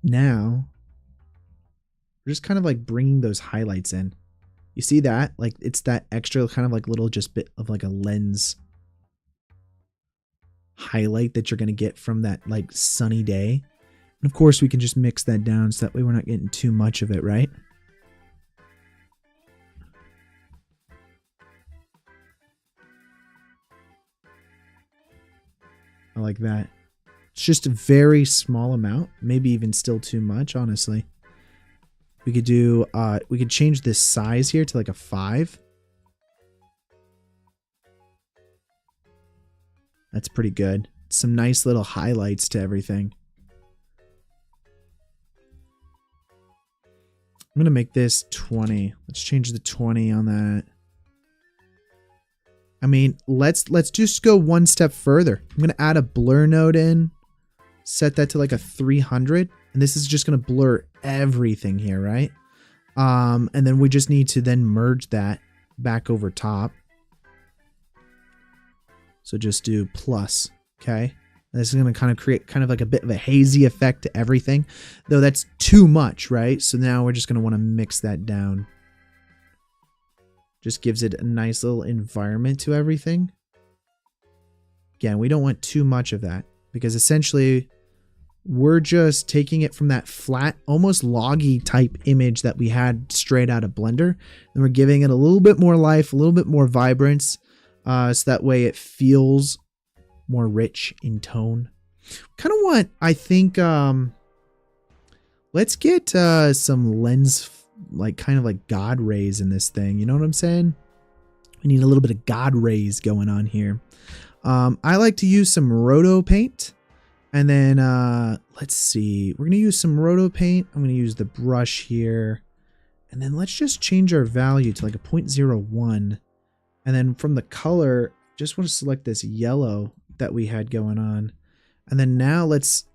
Now we're just kind of like bringing those highlights in. You see that? Like it's that extra kind of like little just bit of like a lens highlight that you're going to get from that like sunny day. And of course we can just mix that down so that way we're not getting too much of it, right? I like that. It's just a very small amount, maybe even still too much, honestly. We could do, we could change this size here to like a 5. That's pretty good. Some nice little highlights to everything. I'm going to make this 20. Let's change the 20 on that. I mean, let's just go one step further. I'm going to add a blur node in, set that to like a 300. And this is just going to blur everything here, right? And then we just need to then merge that back over top. So just do plus, okay? This is going to kind of create kind of like a bit of a hazy effect to everything, though that's too much, right? So now we're just going to want to mix that down. Just gives it a nice little environment to everything. Again, we don't want too much of that because essentially we're just taking it from that flat, almost loggy type image that we had straight out of Blender. And we're giving it a little bit more life, a little bit more vibrance. So that way it feels more rich in tone. Kind of want, I think, let's get some lens, like kind of like God rays in this thing. You know what I'm saying? We need a little bit of God rays going on here. I like to use some Roto paint. And then let's see. We're going to use some Roto paint. I'm going to use the brush here. And then let's just change our value to like a 0.01. And then from the color, just want to select this yellow that we had going on. And then now let's,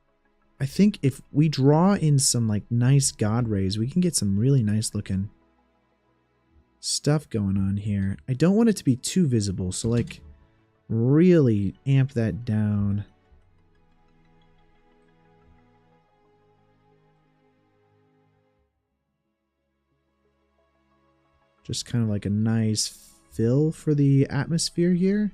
I think if we draw in some like nice God rays, we can get some really nice looking stuff going on here. I don't want it to be too visible. So like really amp that down. Just kind of like a nice fill for the atmosphere here.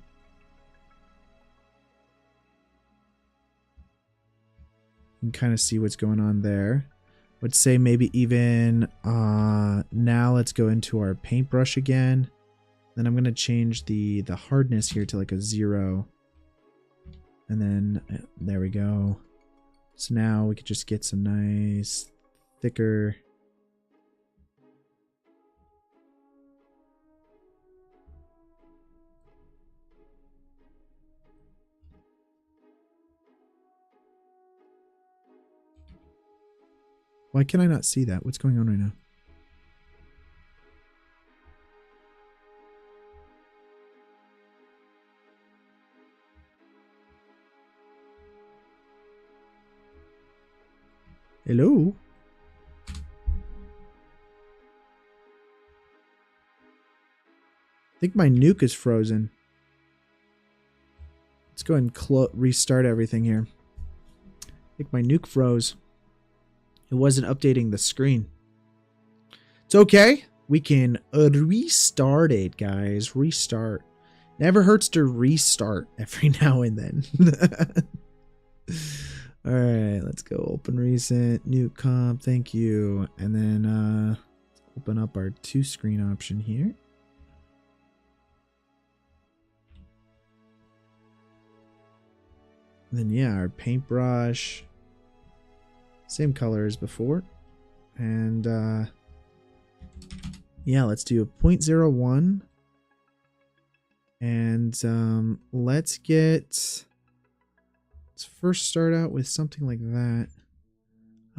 You can kind of see what's going on there. Let's say maybe even now let's go into our paintbrush again. Then I'm going to change the hardness here to like a 0. And then there we go. So now we could just get some nice thicker. Why can I not see that? What's going on right now? Hello? I think my Nuke is frozen. Let's go ahead and restart everything here. I think my Nuke froze. It wasn't updating the screen. It's okay. We can restart it, guys. Restart. Never hurts to restart every now and then. All right, let's go. Open recent, new comp. Thank you. And then open up our 2-screen option here. And then yeah, our paintbrush. Same color as before. And yeah, let's do a 0.01. And let's first start out with something like that.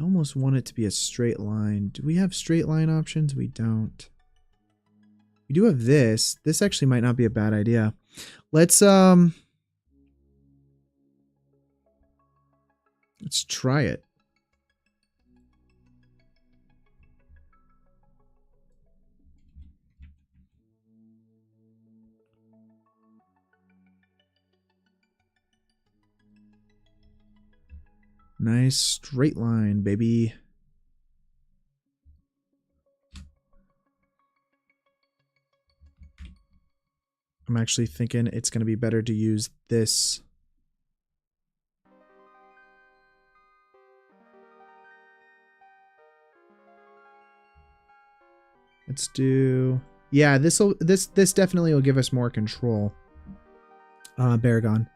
I almost want it to be a straight line. Do we have straight line options? We don't. We do have this. This actually might not be a bad idea. Let's try it. Nice straight line, baby. I'm actually thinking it's going to be better to use this. Let's do, yeah, this definitely will give us more control. Baragon.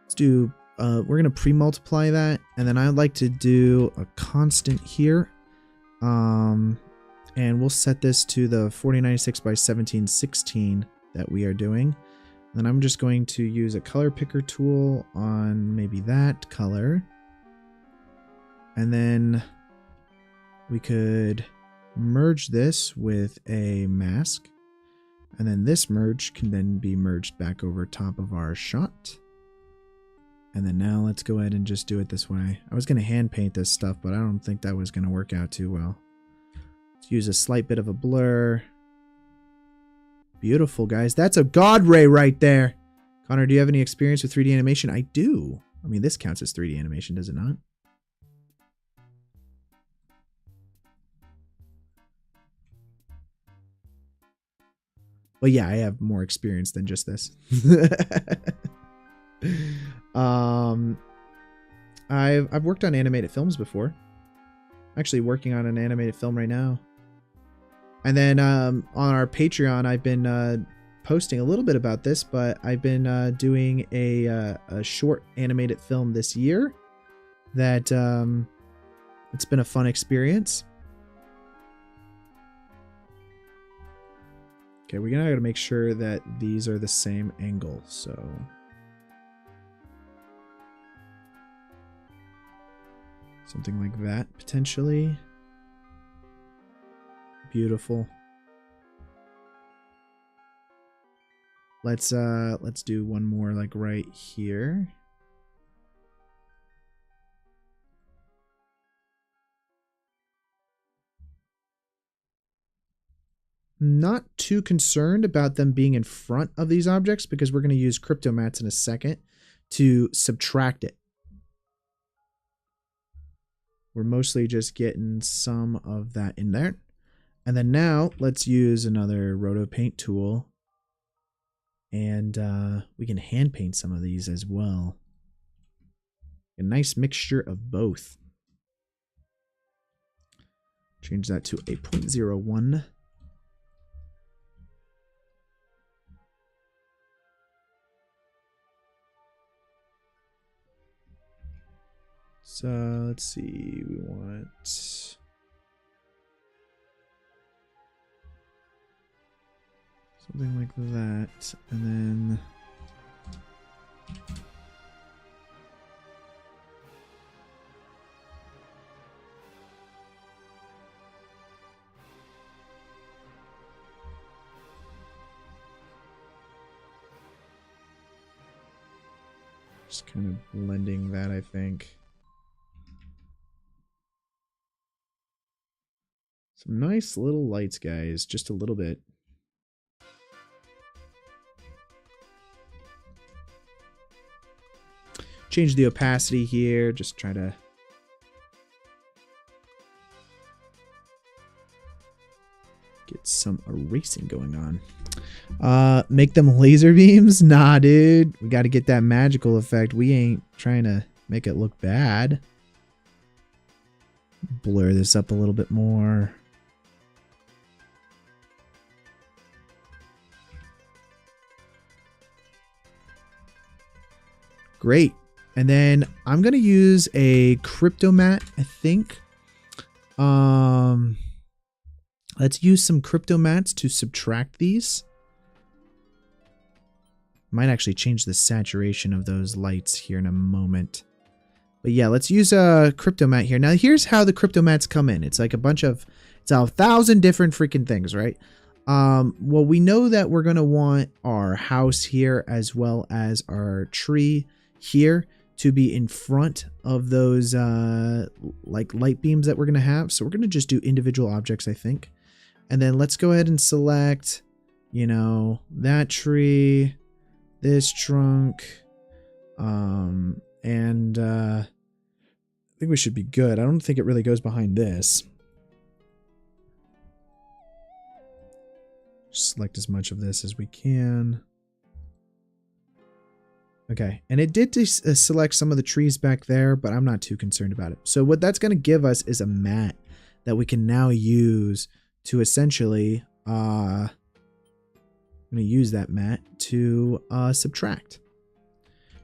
Let's do, we're going to pre-multiply that, and then I'd like to do a constant here. And we'll set this to the 4096 by 1716 that we are doing. Then I'm just going to use a color picker tool on maybe that color. And then we could merge this with a mask. And then this merge can then be merged back over top of our shot. And then now let's go ahead and just do it this way. I was going to hand paint this stuff, but I don't think that was going to work out too well. Let's use a slight bit of a blur. Beautiful, guys. That's a god ray right there. Connor, do you have any experience with 3D animation? I do. I mean, this counts as 3D animation, does it not? Well, yeah, I have more experience than just this. I've worked on animated films before. I'm actually working on an animated film right now. And then on our Patreon, I've been posting a little bit about this, but I've been doing a short animated film this year that it's been a fun experience. Okay, we're gonna make sure that these are the same angle, so something like that potentially. Beautiful. Let's do one more like right here. Not too concerned about them being in front of these objects because we're going to use Cryptomattes in a second to subtract it. We're mostly just getting some of that in there. And then now let's use another Roto Paint tool. And we can hand paint some of these as well. A nice mixture of both. Change that to a 0.01. So let's see, we want something like that, and then just kind of blending that, I think. Some nice little lights, guys, just a little bit. Change the opacity here, just try to get some erasing going on. Make them laser beams? Nah, dude. We got to get that magical effect. We ain't trying to make it look bad. Blur this up a little bit more. Great. And then I'm going to use a Cryptomatte, I think. Let's use some Cryptomattes to subtract these. Might actually change the saturation of those lights here in a moment. But yeah, let's use a Cryptomatte here. Now here's how the Cryptomattes come in. It's like a bunch of, it's 1,000 different freaking things, right? Well, we know that we're going to want our house here as well as our tree here to be in front of those like light beams that we're going to have. So we're going to just do individual objects, I think. And then let's go ahead and select, you know, that tree, this trunk, and I think we should be good. I don't think it really goes behind this. Select as much of this as we can. Okay, and it did select some of the trees back there, but I'm not too concerned about it. So what that's going to give us is a mat that we can now use to essentially, I'm going to use that mat to subtract.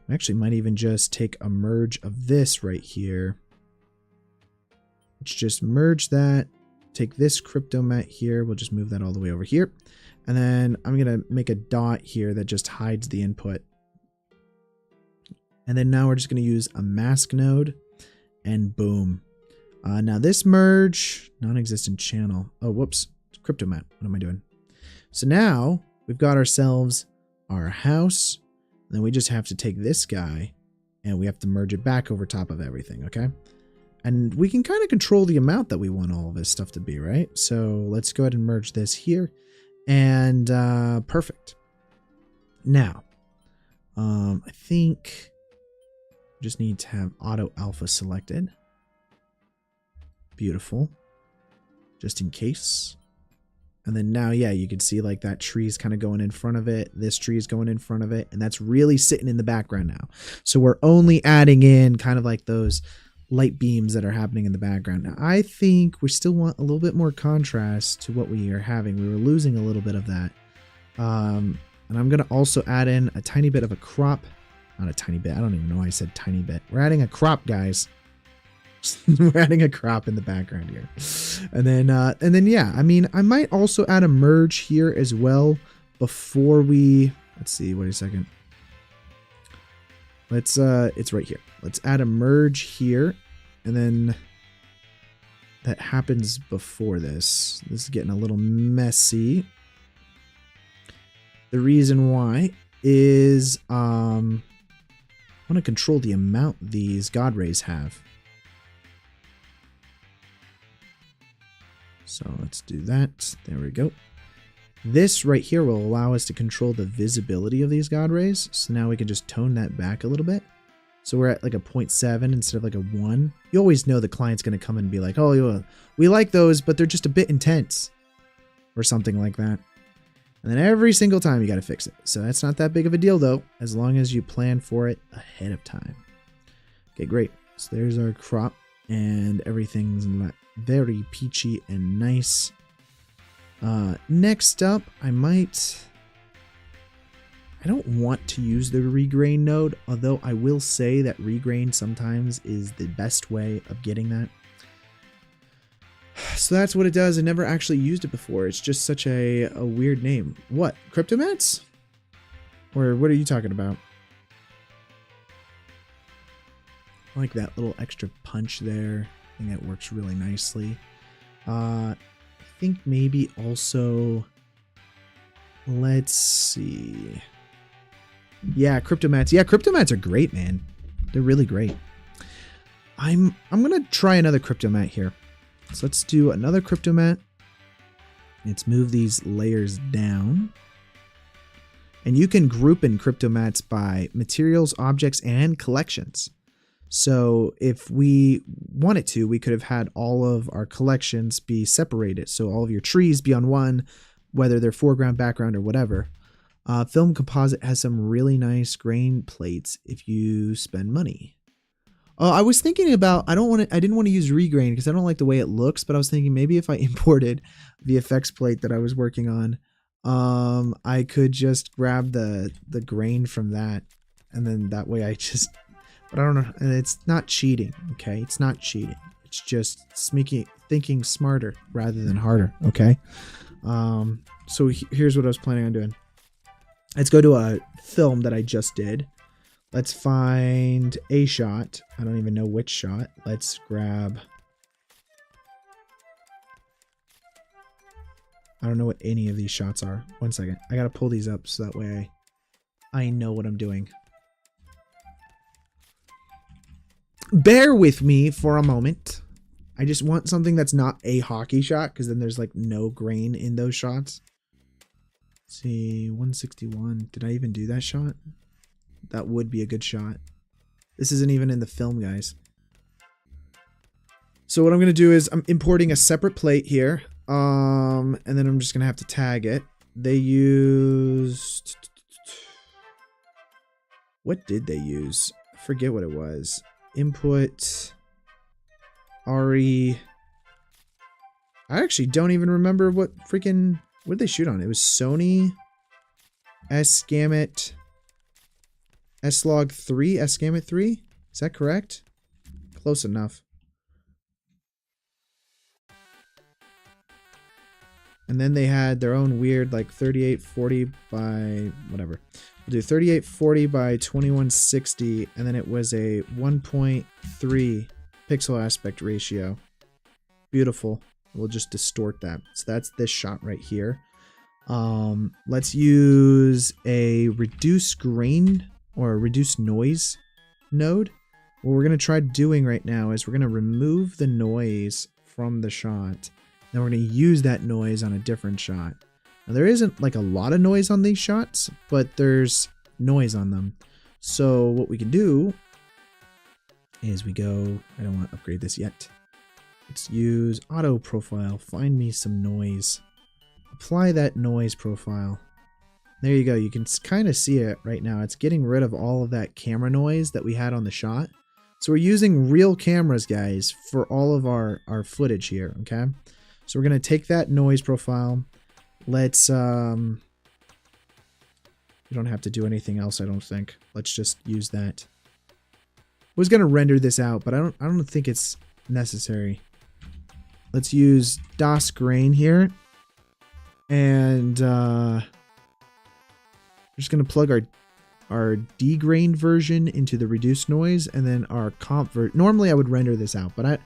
I actually might even just take a merge of this right here. Let's just merge that, take this Cryptomatte here, we'll just move that all the way over here. And then I'm going to make a dot here that just hides the input. And then now we're just going to use a mask node and boom. Now this merge, non-existent channel. Oh, whoops. Cryptomatte. What am I doing? So now we've got ourselves our house. And then we just have to take this guy and we have to merge it back over top of everything, okay? And we can kind of control the amount that we want all of this stuff to be, right? So let's go ahead and merge this here. And perfect. Now, I think we just need to have auto alpha selected. Beautiful. Just in case. And then now, yeah, you can see like that tree's kind of going in front of it. This tree is going in front of it. And that's really sitting in the background now. So we're only adding in kind of like those light beams that are happening in the background. Now, I think we still want a little bit more contrast to what we are having. We were losing a little bit of that. And I'm going to also add in a tiny bit of a crop. Not a tiny bit. I don't even know why I said tiny bit. We're adding a crop, guys. We're adding a crop in the background here. And then, yeah, I mean, I might also add a merge here as well before we, let's see, wait a second. Let's, it's right here. Let's add a merge here. And then that happens before this. This is getting a little messy. The reason why is, I want to control the amount these God rays have. So let's do that. There we go. This right here will allow us to control the visibility of these God rays. So now we can just tone that back a little bit. So we're at like a 0.7 instead of like a 1. You always know the client's going to come and be like, oh, we like those, but they're just a bit intense. Or something like that. And then every single time you got to fix it. So that's not that big of a deal though, as long as you plan for it ahead of time. Okay, great. So there's our crop and everything's very peachy and nice. Next up, I don't want to use the regrain node, although I will say that regrain sometimes is the best way of getting that. So that's what it does. I never actually used it before. It's just such a weird name. What? Cryptomattes? Or what are you talking about? I like that little extra punch there. I think that works really nicely. I think maybe also, let's see. Yeah, Cryptomattes. Yeah, Cryptomattes are great, man. They're really great. I'm gonna try another Cryptomatte here. So let's do another Cryptomatte. Let's move these layers down. And you can group in Cryptomattes by materials, objects, and collections. So if we wanted to, we could have had all of our collections be separated. So all of your trees be on one, whether they're foreground, background, or whatever. Film Composite has some really nice grain plates if you spend money. Oh, I was thinking about, I didn't want to use regrain because I don't like the way it looks, but I was thinking maybe if I imported the effects plate that I was working on, I could just grab the grain from that. And then that way but I don't know. And it's not cheating. Okay. It's not cheating. It's just thinking smarter rather than harder. Okay. So here's what I was planning on doing. Let's go to a film that I just did. Let's find a shot. I don't even know which shot. Let's grab. I don't know what any of these shots are. One second. I got to pull these up so that way I know what I'm doing. Bear with me for a moment. I just want something that's not a hockey shot because then there's like no grain in those shots. Let's see, 161. Did I even do that shot? That would be a good shot. This isn't even in the film, guys. So what I'm going to do is I'm importing a separate plate here. And then I'm just going to have to tag it. They used... What did they use? I forget what it was. Input... RE... I actually don't even remember what freaking... What did they shoot on? It was Sony... S-Gamut... S-Log 3? S-Gamut 3? Is that correct? Close enough. And then they had their own weird, like, 3840 by... whatever. We'll do 3840 by 2160, and then it was a 1.3 pixel aspect ratio. Beautiful. We'll just distort that. So that's this shot right here. Let's use a reduce grain or a reduce noise node. What we're going to try doing right now is we're going to remove the noise from the shot. Then we're going to use that noise on a different shot. Now, there isn't like a lot of noise on these shots, but there's noise on them. So what we can do is we go, I don't want to upgrade this yet. Let's use auto profile, find me some noise. Apply that noise profile. There you go. You can kind of see it right now. It's getting rid of all of that camera noise that we had on the shot. So we're using real cameras, guys, for all of our footage here, okay? So we're going to take that noise profile. Let's, we don't have to do anything else, I don't think. Let's just use that. I was going to render this out, but I don't think it's necessary. Let's use DOS grain here. And we're just going to plug our degrained version into the reduced noise, and then our comp normally I would render this out, but I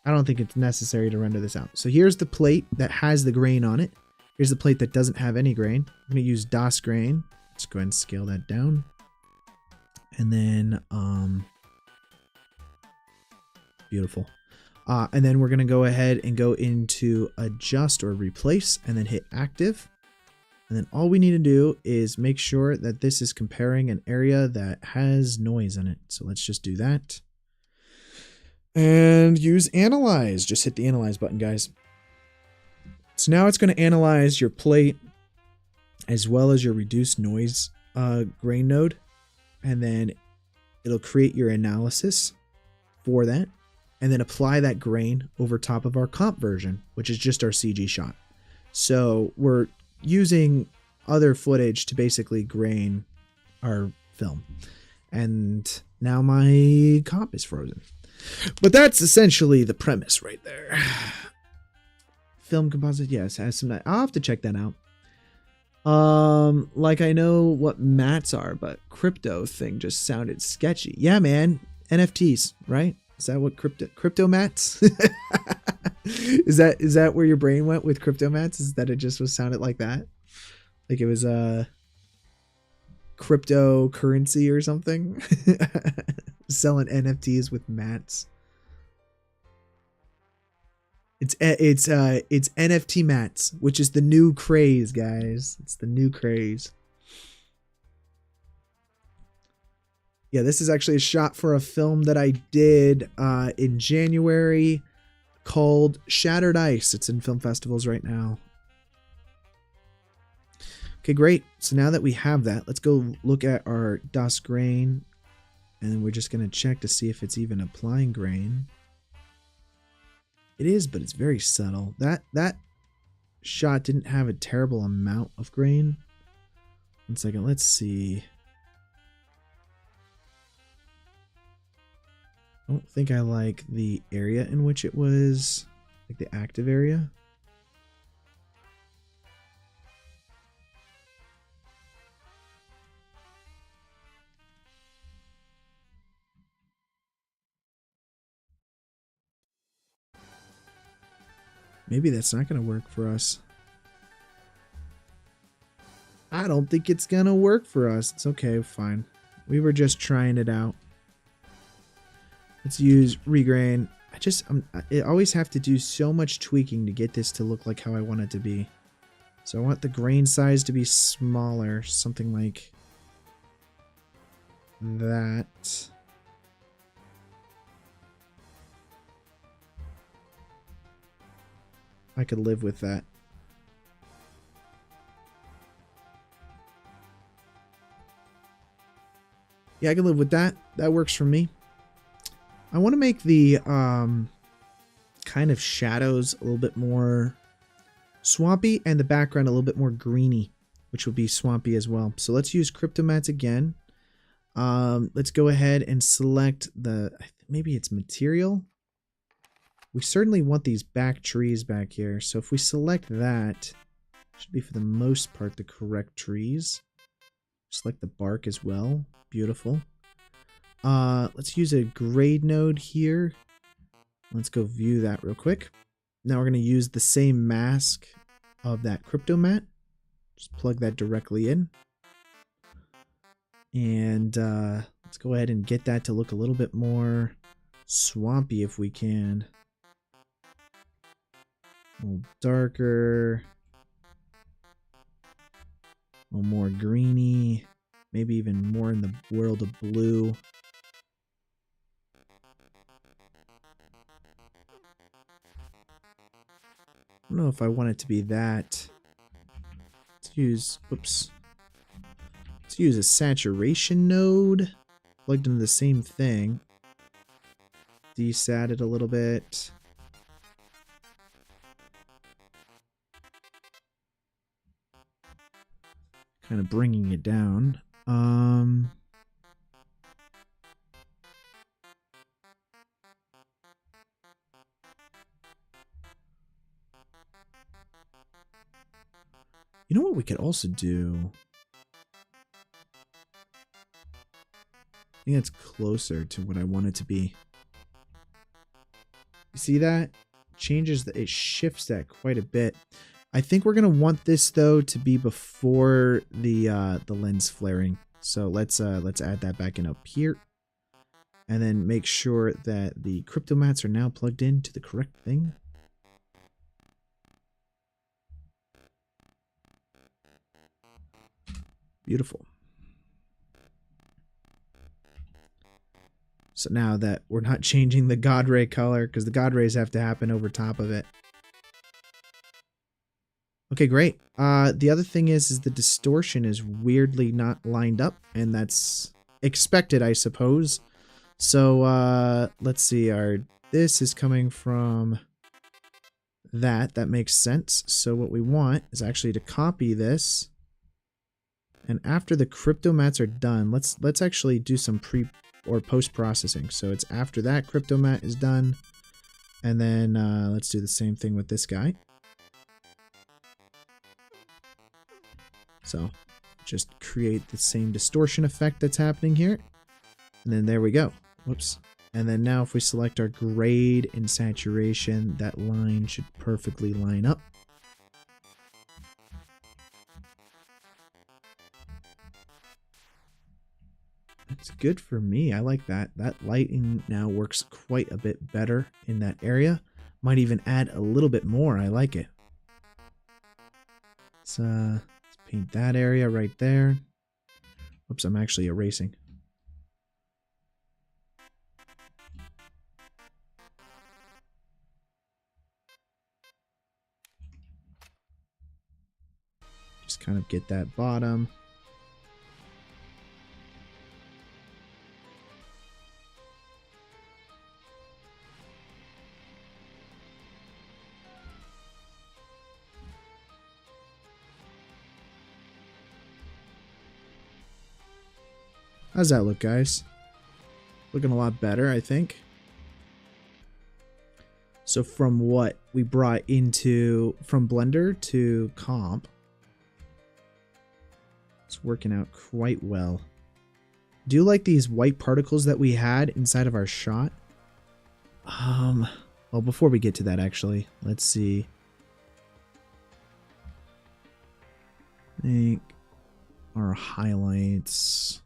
don't think it's necessary to render this out. So here's the plate that has the grain on it. Here's the plate that doesn't have any grain. I'm going to use DOS grain. Let's go ahead and scale that down. And then beautiful. And then we're going to go ahead and go into adjust or replace and then hit active. And then all we need to do is make sure that this is comparing an area that has noise in it. So let's just do that. And use analyze. Just hit the analyze button, guys. So now it's going to analyze your plate as well as your reduced noise grain node. And then it'll create your analysis for that. And then apply that grain over top of our comp version, which is just our CG shot. So we're using other footage to basically grain our film. And now my comp is frozen. But that's essentially the premise right there. Film composite, yes, has some. I'll have to check that out. Like I know what mats are, but crypto thing just sounded sketchy. Yeah, man, NFTs, right? Is that what Cryptomattes? is that where your brain went with Cryptomattes? Is that it just was sounded like that? Like it was a cryptocurrency or something? Selling NFTs with mats. It's NFT mats, which is the new craze, guys. It's the new craze. Yeah, this is actually a shot for a film that I did in January called Shattered Ice. It's in film festivals right now. Okay, great. So now that we have that, let's go look at our DOS grain. And then we're just going to check to see if it's even applying grain. It is, but it's very subtle. That shot didn't have a terrible amount of grain. 1 second, let's see. I don't think I like the area in which it was, like the active area. Maybe that's not going to work for us. I don't think it's going to work for us. It's okay, fine. We were just trying it out. Let's use regrain. I always have to do so much tweaking to get this to look like how I want it to be. So I want the grain size to be smaller, something like that. I could live with that. Yeah, I can live with that. That works for me. I want to make the kind of shadows a little bit more swampy and the background a little bit more greeny, which would be swampy as well. So let's use Cryptomatte again. Let's go ahead and select the, maybe it's material. We certainly want these back trees back here. So if we select that, should be for the most part the correct trees. Select the bark as well. Beautiful. Let's use a grade node here. Let's go view that real quick. Now we're going to use the same mask of that Cryptomatte. Just plug that directly in. And let's go ahead and get that to look a little bit more swampy if we can. A little darker. A little more greeny. Maybe even more in the world of blue. I don't know if I want it to be that. Let's use, whoops. Let's use a saturation node plugged into the same thing. Desat it a little bit. Kind of bringing it down. You know what we could also do? I think it's closer to what I want it to be. You see that? It shifts that quite a bit. I think we're gonna want this though to be before the lens flaring. So let's add that back in up here. And then make sure that the Cryptomattes are now plugged into the correct thing. Beautiful. So now that we're not changing the God Ray color, because the God Rays have to happen over top of it. Okay, great. The other thing is the distortion is weirdly not lined up, and that's expected, I suppose. So let's see, this is coming from that. That makes sense. So what we want is actually to copy this. And after the Cryptomattes are done, let's actually do some post-processing. So it's after that Cryptomatte is done. And then let's do the same thing with this guy. So just create the same distortion effect that's happening here. And then there we go. Whoops. And then now if we select our grade and saturation, that line should perfectly line up. It's good for me. I like that. That lighting now works quite a bit better in that area. Might even add a little bit more. I like it. Let's paint that area right there. Oops, I'm actually erasing. Just kind of get that bottom. How's that look, guys? Looking a lot better, I think. So from what we brought from Blender to Comp, it's working out quite well. Do you like these white particles that we had inside of our shot? Well, before we get to that, actually, let's see. I think our highlights.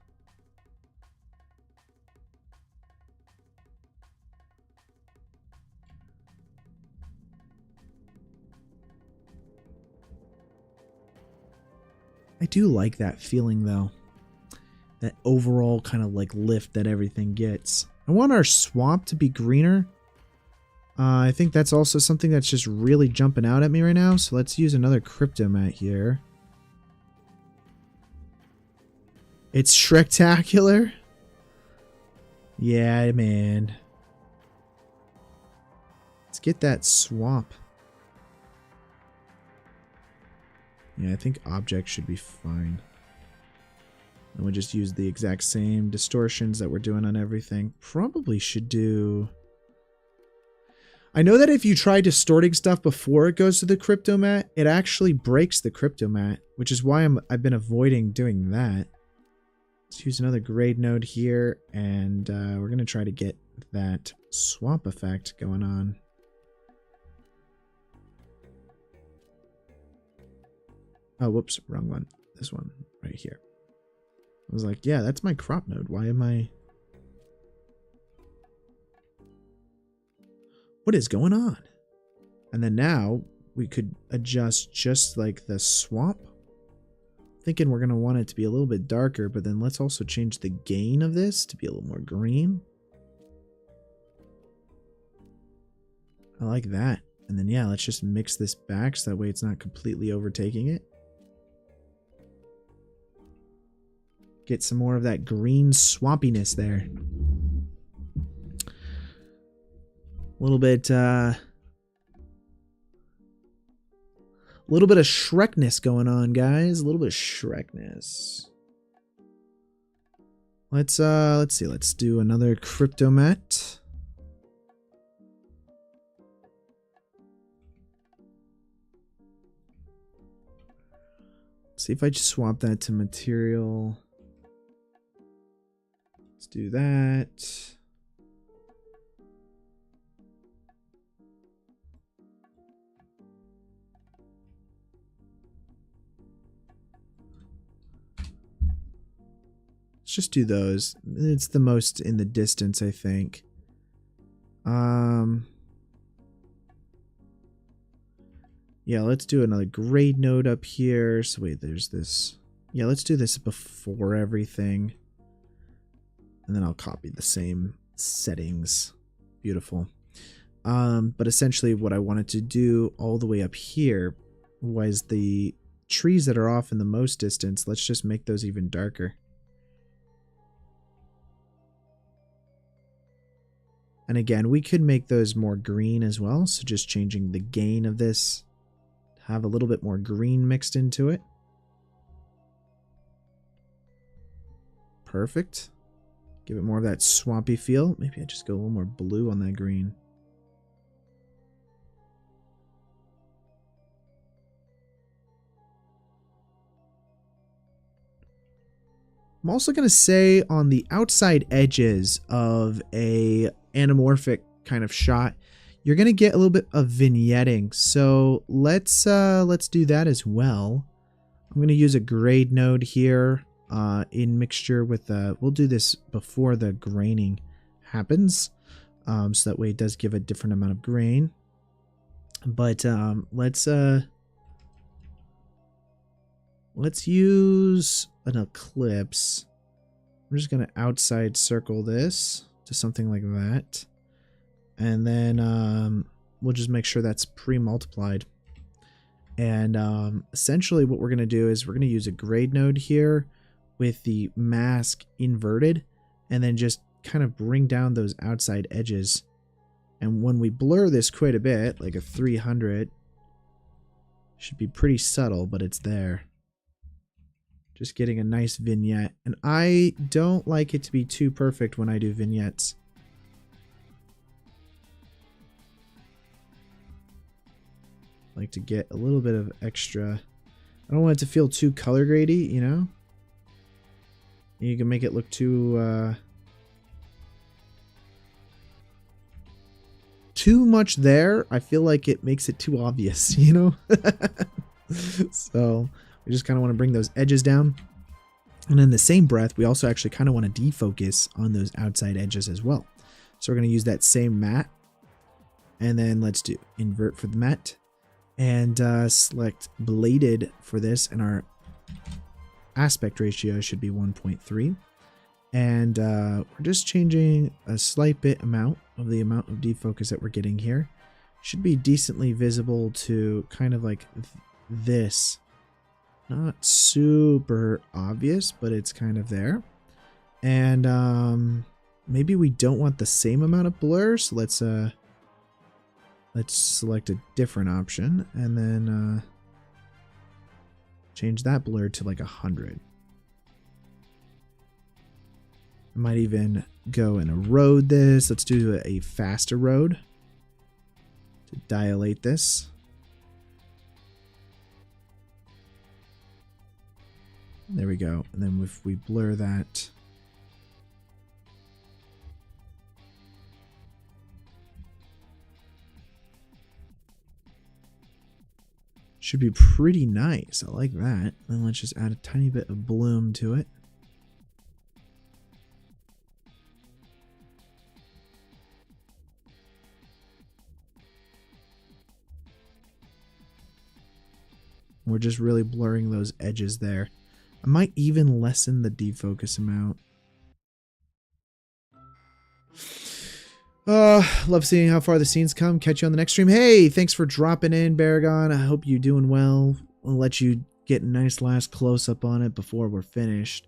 I do like that feeling though. That overall kind of like lift that everything gets. I want our swamp to be greener. I think that's also something that's just really jumping out at me right now. So let's use another Cryptomatte here. It's Shrektacular. Yeah, man. Let's get that swamp. Yeah, I think object should be fine. And we just use the exact same distortions that we're doing on everything. Probably should do... I know that if you try distorting stuff before it goes to the Cryptomatte, it actually breaks the Cryptomatte, which is why I've been avoiding doing that. Let's use another grade node here, and we're going to try to get that swamp effect going on. Oh, whoops, wrong one. This one right here. I was like, yeah, that's my crop node. Why am I... What is going on? And then now we could adjust just like the swamp. Thinking we're going to want it to be a little bit darker, but then let's also change the gain of this to be a little more green. I like that. And then, yeah, let's just mix this back so that way it's not completely overtaking it. Get some more of that green swampiness there. A little bit of Shrekness going on, guys. A little bit of Shrekness. Let's see. Let's do another Cryptomatte. See if I just swap that to material. Let's do that. Let's just do those. It's the most in the distance, I think. Yeah, let's do another grade node up here. So wait, there's this. Yeah, let's do this before everything. And then I'll copy the same settings. Beautiful. But essentially what I wanted to do all the way up here was the trees that are off in the most distance. Let's just make those even darker. And again, we could make those more green as well. So just changing the gain of this. Have a little bit more green mixed into it. Perfect. Give it more of that swampy feel. Maybe I just go a little more blue on that green. I'm also going to say on the outside edges of a anamorphic kind of shot, you're going to get a little bit of vignetting. So let's do that as well. I'm going to use a grade node here in mixture with we'll do this before the graining happens. So that way it does give a different amount of grain. But let's use an ellipse. I'm just going to outside circle this to something like that. And then we'll just make sure that's pre-multiplied. And essentially what we're going to do is we're going to use a grade node here with the mask inverted and then just kind of bring down those outside edges. And when we blur this quite a bit, like a 300, should be pretty subtle, but it's there. Just getting a nice vignette. And I don't like it to be too perfect when I do vignettes. I like to get a little bit of extra. I don't want it to feel too color grady, you know? You can make it look too much there. I feel like it makes it too obvious, you know? So we just kind of want to bring those edges down. And in the same breath, we also actually kind of want to defocus on those outside edges as well. So we're going to use that same matte. And then let's do invert for the matte. And select bladed for this. And our aspect ratio should be 1.3. And we're just changing a slight bit amount of the amount of defocus that we're getting here. Should be decently visible to kind of like this. Not super obvious, but it's kind of there. And maybe we don't want the same amount of blur, so let's select a different option and then change that blur to like 100. I might even go and erode this. Let's do a fast erode to dilate this. There we go. And then if we blur that, Should be pretty nice. I like that. Then let's just add a tiny bit of bloom to it. We're just really blurring those edges there. I might even lessen the defocus amount. Love seeing how far the scenes come. Catch you on the next stream. Hey, thanks for dropping in, Baragon. I hope you're doing well. I'll let you get a nice last close-up on it before we're finished.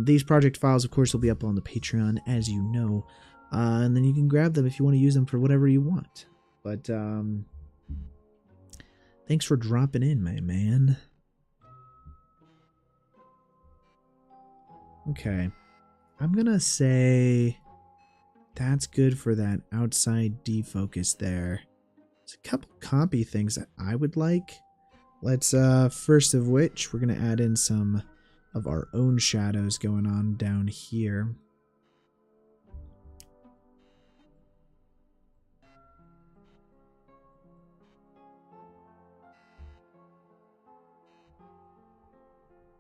These project files, of course, will be up on the Patreon, as you know. And then you can grab them if you want to use them for whatever you want. But, thanks for dropping in, my man. Okay. I'm gonna say that's good for that outside defocus there. There's a couple compy things that I would like. Let's, first of which, we're gonna add in some of our own shadows going on down here.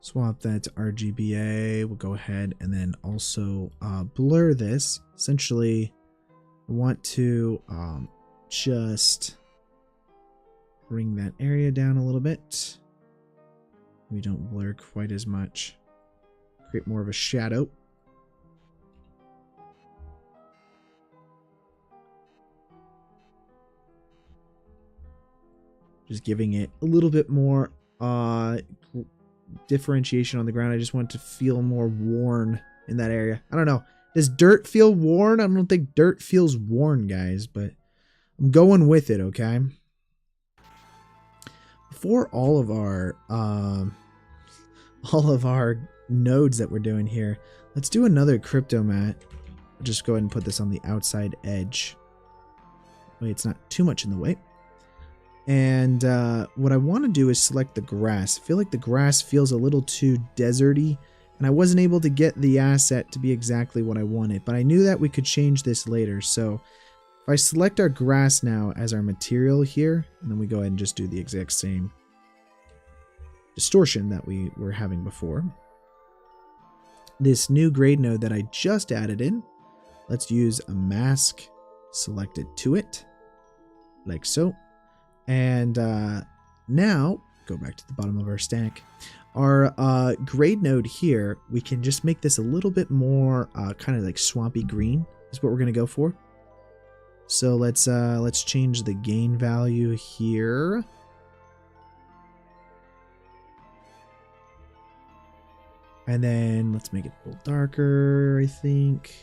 Swap that to RGBA. We'll go ahead and then also blur this. Essentially, I want to just bring that area down a little bit. We don't blur quite as much. Create more of a shadow. Just giving it a little bit more differentiation on the ground. I just want it to feel more worn in that area. I don't know. Does dirt feel worn? I don't think dirt feels worn, guys, but I'm going with it, okay? For all of our nodes that we're doing here, let's do another Cryptomatte. I'll just go ahead and put this on the outside edge. Wait, it's not too much in the way. And what I want to do is select the grass. I feel like the grass feels a little too deserty, and I wasn't able to get the asset to be exactly what I wanted, but I knew that we could change this later. So if I select our grass now as our material here, and then we go ahead and just do the exact same distortion that we were having before. This new grade node that I just added in, let's use a mask selected to it, like so. And now, go back to the bottom of our stack. Our grade node here, we can just make this a little bit more kind of like swampy green is what we're going to go for. So let's change the gain value here. And then let's make it a little darker, I think.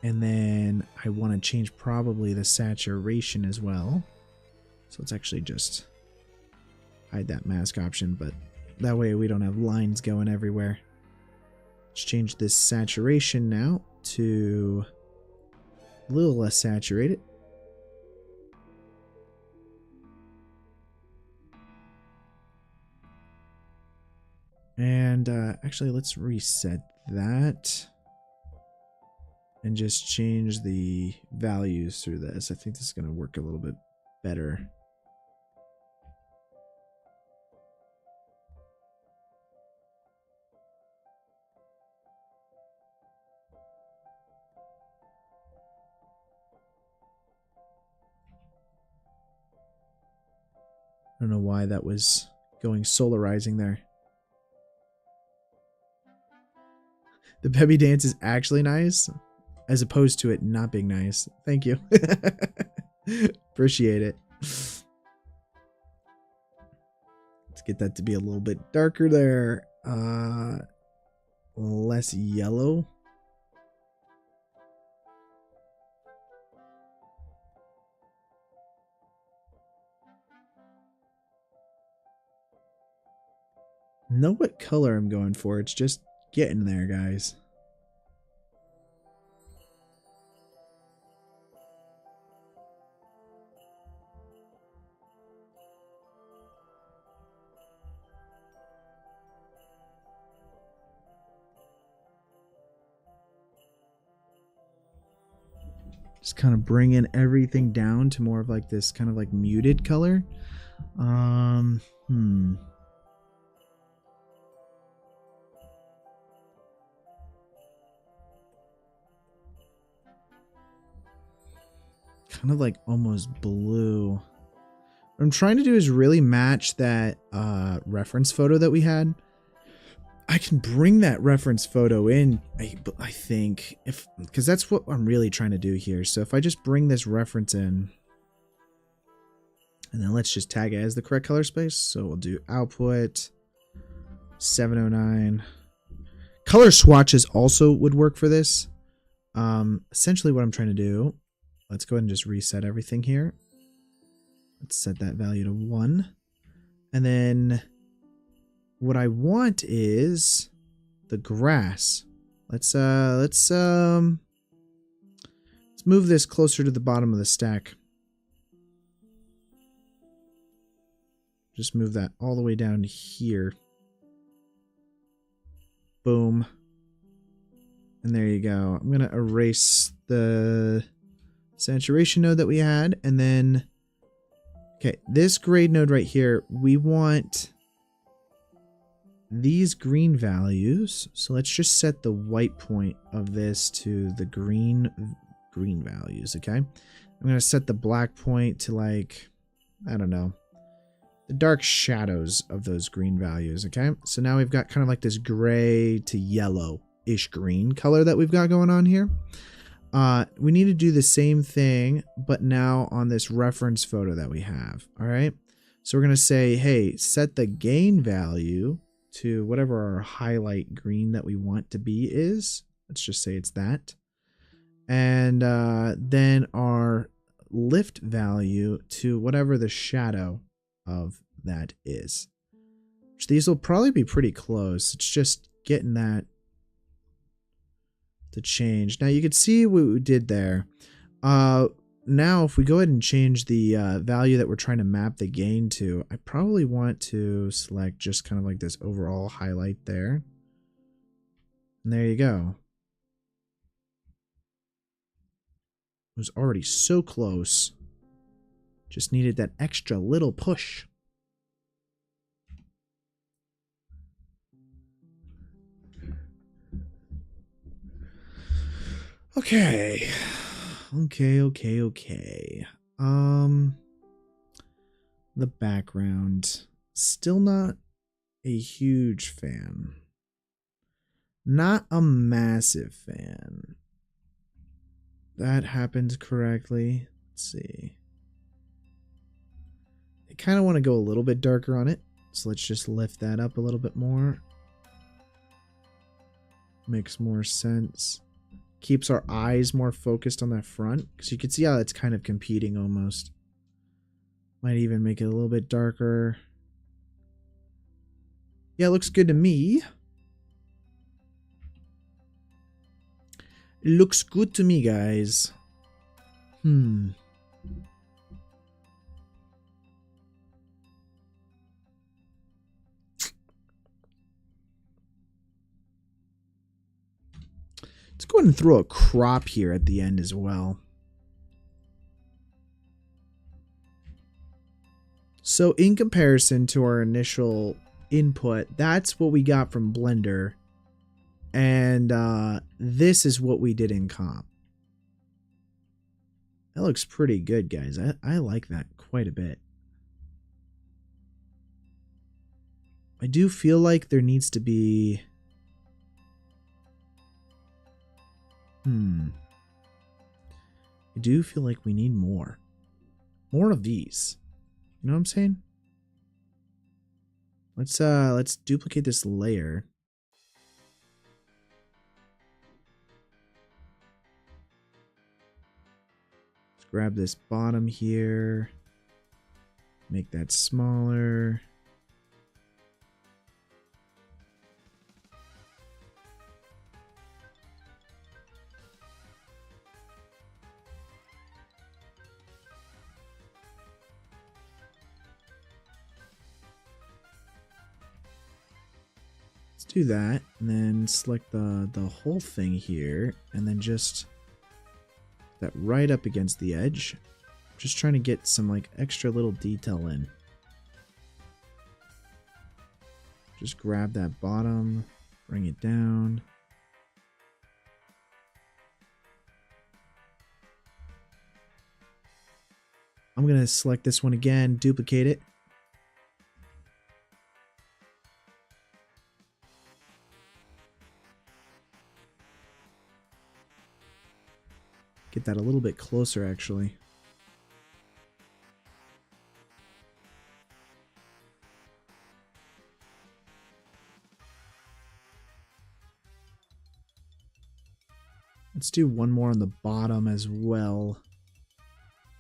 And then I want to change probably the saturation as well. So let's actually just hide that mask option, but that way we don't have lines going everywhere. Let's change this saturation now to a little less saturated. And actually, let's reset that. And just change the values through this. I think this is going to work a little bit better. I don't know why that was going solarizing there. The baby dance is actually nice, as opposed to it not being nice. Thank you. Appreciate it. Let's get that to be a little bit darker there. Less yellow. Know what color I'm going for. It's just getting there, guys. Just kind of bringing everything down to more of like this kind of like muted color. Kind of like almost blue. What I'm trying to do is really match that reference photo that we had. I can bring that reference photo in, I think, because that's what I'm really trying to do here. So if I just bring this reference in, and then let's just tag it as the correct color space. So we'll do output 709. Color swatches also would work for this. Essentially what I'm trying to do, let's go ahead and just reset everything here. Let's set that value to 1. And then what I want is the grass. Let's move this closer to the bottom of the stack. Just move that all the way down to here. Boom. And there you go. I'm going to erase the saturation node that we had. And then, okay, this grade node right here, we want these green values. So let's just set the white point of this to the green values, okay? I'm going to set the black point to like, I don't know, the dark shadows of those green values, okay? So now we've got kind of like this gray to yellow-ish green color that we've got going on here. We need to do the same thing, but now on this reference photo that we have, all right? So we're going to say, hey, set the gain value to whatever our highlight green that we want to be is. Let's just say it's that. And then our lift value to whatever the shadow of that is. Which these will probably be pretty close. It's just getting that to change. Now you can see what we did there. Now if we go ahead and change the value that we're trying to map the gain to, I probably want to select just kind of like this overall highlight there. And there you go. It was already so close. Just needed that extra little push. Okay. Okay. The background. Still not a huge fan. Not a massive fan. That happened correctly. Let's see. I kind of want to go a little bit darker on it. So let's just lift that up a little bit more. Makes more sense. Keeps our eyes more focused on that front. Because you can see how it's kind of competing almost. Might even make it a little bit darker. Yeah, it looks good to me. It looks good to me, guys. Let's go ahead and throw a crop here at the end as well. So in comparison to our initial input, that's what we got from Blender. And this is what we did in comp. That looks pretty good, guys. I like that quite a bit. I do feel like there needs to be... I do feel like we need more. More of these. You know what I'm saying? Let's duplicate this layer. Let's grab this bottom here. Make that smaller. Do that and then select the whole thing here and then just that right up against the edge. Just trying to get some like extra little detail in. Just grab that bottom, bring it down. I'm going to select this one again, duplicate it. Get that a little bit closer, actually. Let's do one more on the bottom as well.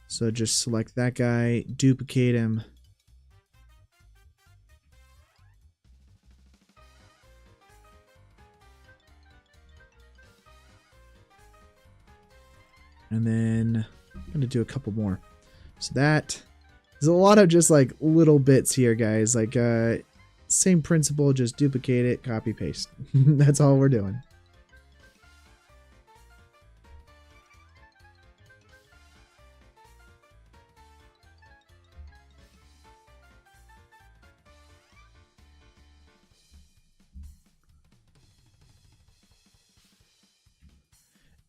So just select that guy, duplicate him. And then I'm going to do a couple more. So that there's a lot of just like little bits here, guys. Like same principle, just duplicate it, copy, paste. That's all we're doing.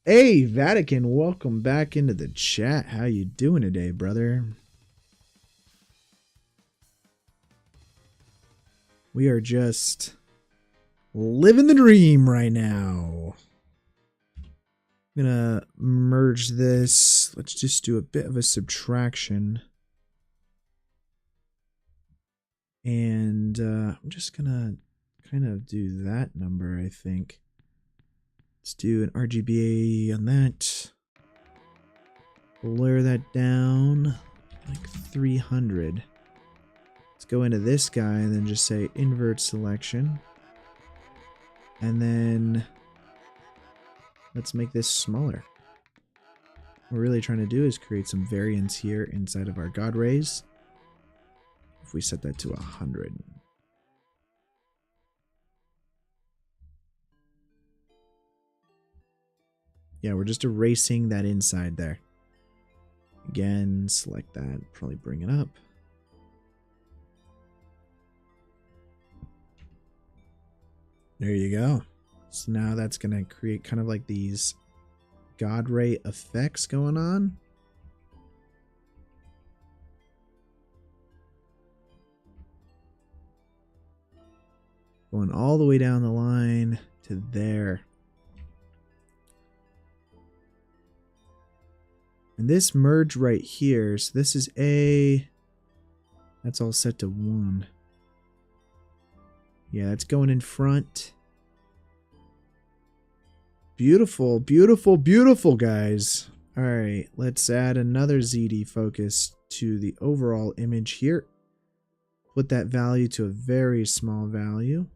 Hey, Vatican, welcome back into the chat. How you doing today, brother? We are just living the dream right now. I'm gonna merge this. Let's just do a bit of a subtraction. And I'm just gonna kind of do that number, I think. Let's do an RGBA on that. Blur that down like 300. Let's go into this guy and then just say invert selection. And then let's make this smaller. What we're really trying to do is create some variance here inside of our God rays. If we set that to 100. Yeah, we're just erasing that inside there. Again, select that, probably bring it up. There you go. So now that's going to create kind of like these God ray effects going on. Going all the way down the line to there. And this merge right here, so this is A, that's all set to 1. Yeah, that's going in front. Beautiful, beautiful, beautiful, guys. All right, let's add another ZD focus to the overall image here. Put that value to a very small value.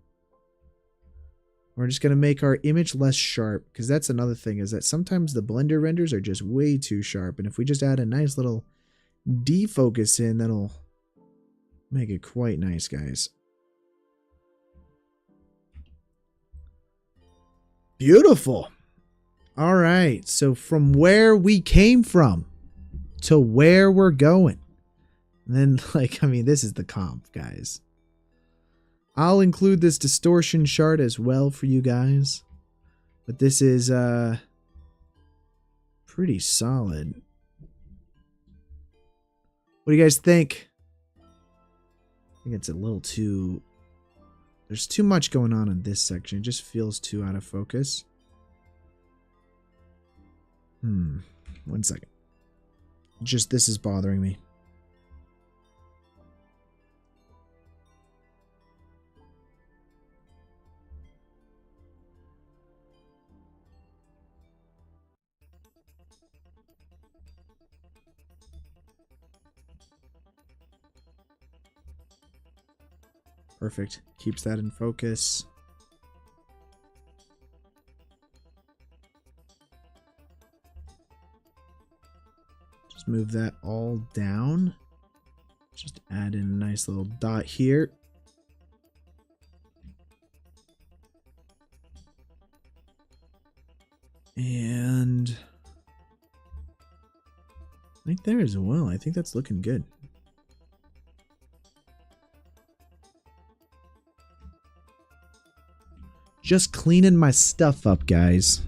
We're just going to make our image less sharp, because that's another thing, is that sometimes the Blender renders are just way too sharp. And if we just add a nice little defocus in, that'll make it quite nice, guys. Beautiful. All right, so from where we came from to where we're going. And then, like, I mean, this is the comp, guys. I'll include this distortion chart as well for you guys. But this is pretty solid. What do you guys think? I think it's a little too... There's too much going on in this section. It just feels too out of focus. 1 second. Just this is bothering me. Perfect. Keeps that in focus. Just move that all down. Just add in a nice little dot here. And Right there as well. I think that's looking good. Just cleaning my stuff up, guys.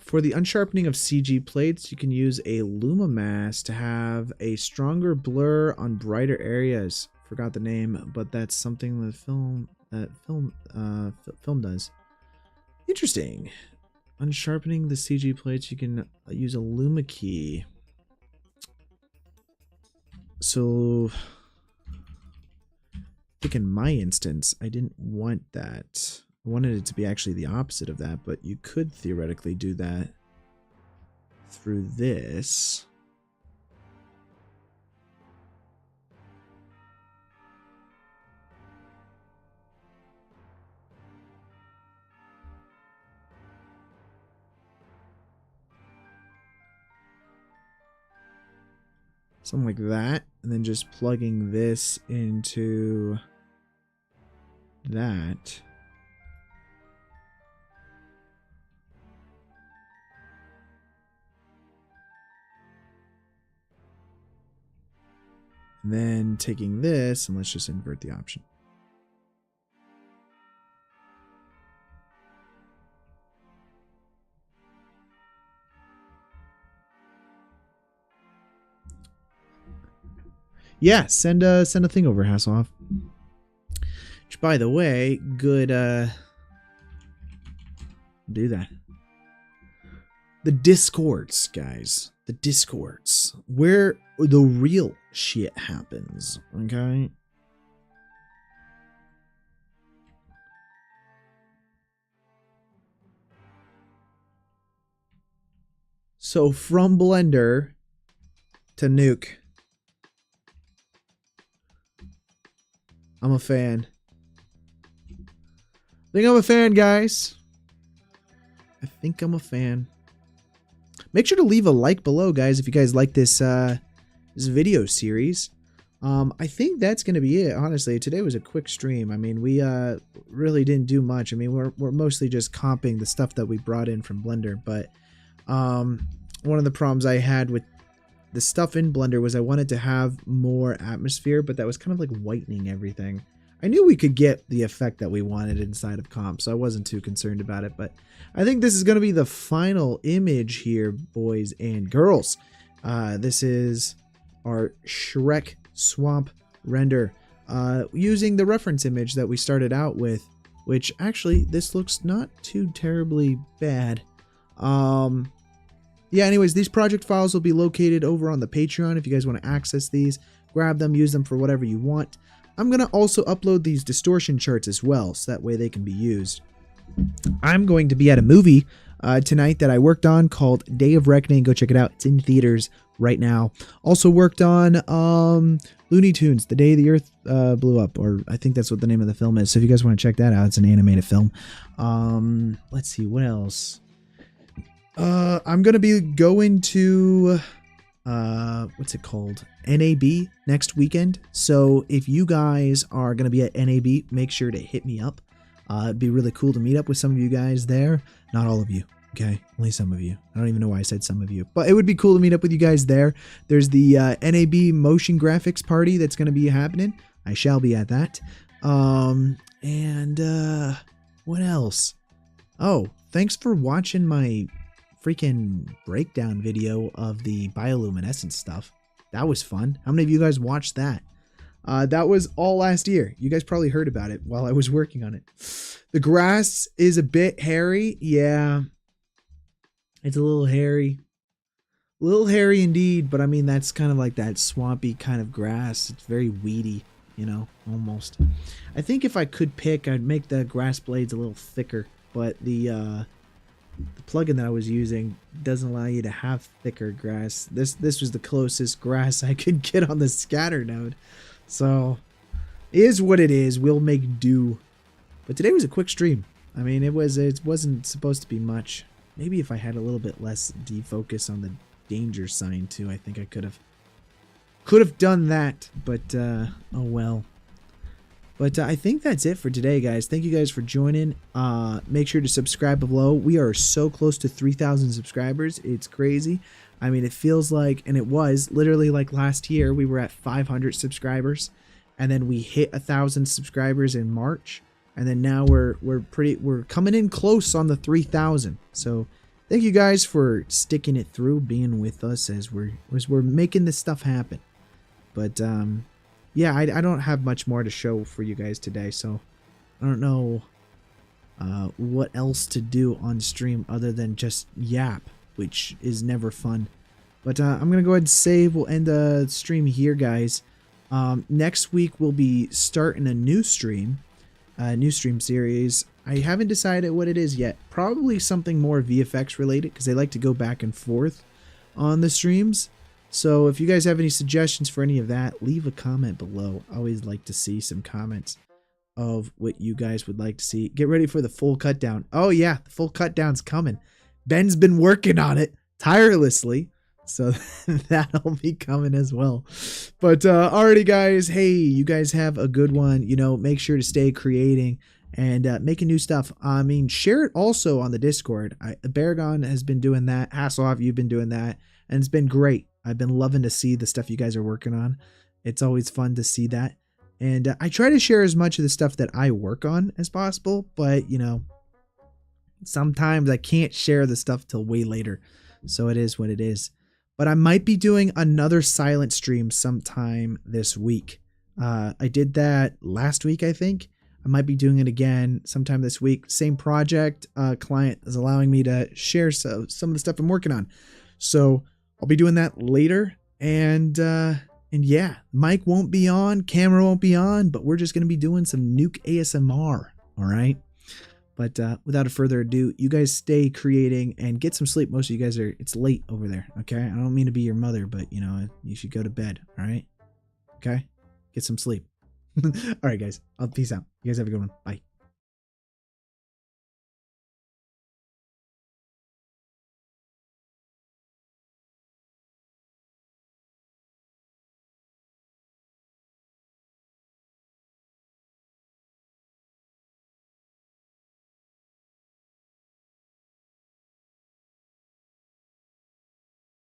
For the unsharpening of CG plates, you can use a Luma mask to have a stronger blur on brighter areas. Forgot the name, but that's something the film does. Interesting. Unsharpening the CG plates, you can use a Luma key. So, I think in my instance, I didn't want that. I wanted it to be actually the opposite of that, but you could theoretically do that through this. Something like that, and then just plugging this into that. And then taking this, and let's just invert the option. Yeah, send a thing over, Hasselhoff. Which, by the way, good. Do that. The Discords, guys. The Discords, where the real shit happens. Okay. So from Blender to Nuke. I'm a fan. I think I'm a fan, guys. I think I'm a fan. Make sure to leave a like below, guys, if you guys like this this video series. I think that's going to be it, honestly. Today was a quick stream. I mean, we really didn't do much. I mean, we're mostly just comping the stuff that we brought in from Blender. But one of the problems I had with the stuff in Blender was I wanted to have more atmosphere, but that was kind of like whitening everything. I knew we could get the effect that we wanted inside of comp, so I wasn't too concerned about it. But I think this is going to be the final image here, boys and girls. This is our Shrek swamp render using the reference image that we started out with, which actually this looks not too terribly bad. Yeah, anyways, these project files will be located over on the Patreon if you guys want to access these. Grab them, use them for whatever you want. I'm going to also upload these distortion charts as well, so that way they can be used. I'm going to be at a movie tonight that I worked on called Day of Reckoning. Go check it out. It's in theaters right now. Also worked on Looney Tunes, The Day the Earth Blew Up, or I think that's what the name of the film is. So if you guys want to check that out, it's an animated film. Let's see, what else? I'm going to be going to, what's it called? NAB next weekend. So if you guys are going to be at NAB, make sure to hit me up. It'd be really cool to meet up with some of you guys there. Not all of you. Okay. Only some of you. I don't even know why I said some of you, but it would be cool to meet up with you guys there. There's the NAB motion graphics party that's going to be happening. I shall be at that. What else? Oh, thanks for watching my freaking breakdown video of the bioluminescence stuff. That was fun. How many of you guys watched that? That was all last year. You guys probably heard about it while I was working on it. The grass is a bit hairy. Yeah. It's a little hairy. A little hairy indeed, but I mean, that's kind of like that swampy kind of grass. It's very weedy, you know, almost. I think if I could pick, I'd make the grass blades a little thicker, but the plugin that I was using doesn't allow you to have thicker grass. This was the closest grass I could get on the scatter node. So, it is what it is. We'll make do. But today was a quick stream. I mean, it wasn't supposed to be much. Maybe if I had a little bit less defocus on the danger sign too, I think I could have done that, but oh well. But I think that's it for today, guys. Thank you guys for joining. Make sure to subscribe below. We are so close to 3,000 subscribers. It's crazy. I mean, it feels like, and it was literally like last year, we were at 500 subscribers, and then we hit 1,000 subscribers in March, and then now we're coming in close on the 3,000. So thank you guys for sticking it through, being with us as we're making this stuff happen. But yeah, I don't have much more to show for you guys today, so I don't know what else to do on stream other than just yap, which is never fun. But I'm going to go ahead and save. We'll end the stream here, guys. Next week, we'll be starting a new stream series. I haven't decided what it is yet. Probably something more VFX related, because they like to go back and forth on the streams. So if you guys have any suggestions for any of that, leave a comment below. I always like to see some comments of what you guys would like to see. Get ready for the full cut down. Oh yeah, the full cut down's coming. Ben's been working on it tirelessly, so that'll be coming as well. But alrighty guys, hey, you guys have a good one. You know, make sure to stay creating and making new stuff. I mean, share it also on the Discord. Baragon has been doing that. Hasselhoff, you've been doing that, and it's been great. I've been loving to see the stuff you guys are working on. It's always fun to see that. And I try to share as much of the stuff that I work on as possible, but you know, sometimes I can't share the stuff till way later. So it is what it is. But I might be doing another silent stream sometime this week. I did that last week, I think. I might be doing it again sometime this week. Same project. Client is allowing me to share some of the stuff I'm working on. So I'll be doing that later. And yeah, mic won't be on, camera won't be on, but we're just going to be doing some Nuke ASMR. All right. But without further ado, you guys stay creating and get some sleep. Most of you guys it's late over there, okay? I don't mean to be your mother, but, you know, you should go to bed, all right? Okay? Get some sleep. All right, guys. I'll peace out. You guys have a good one. Bye.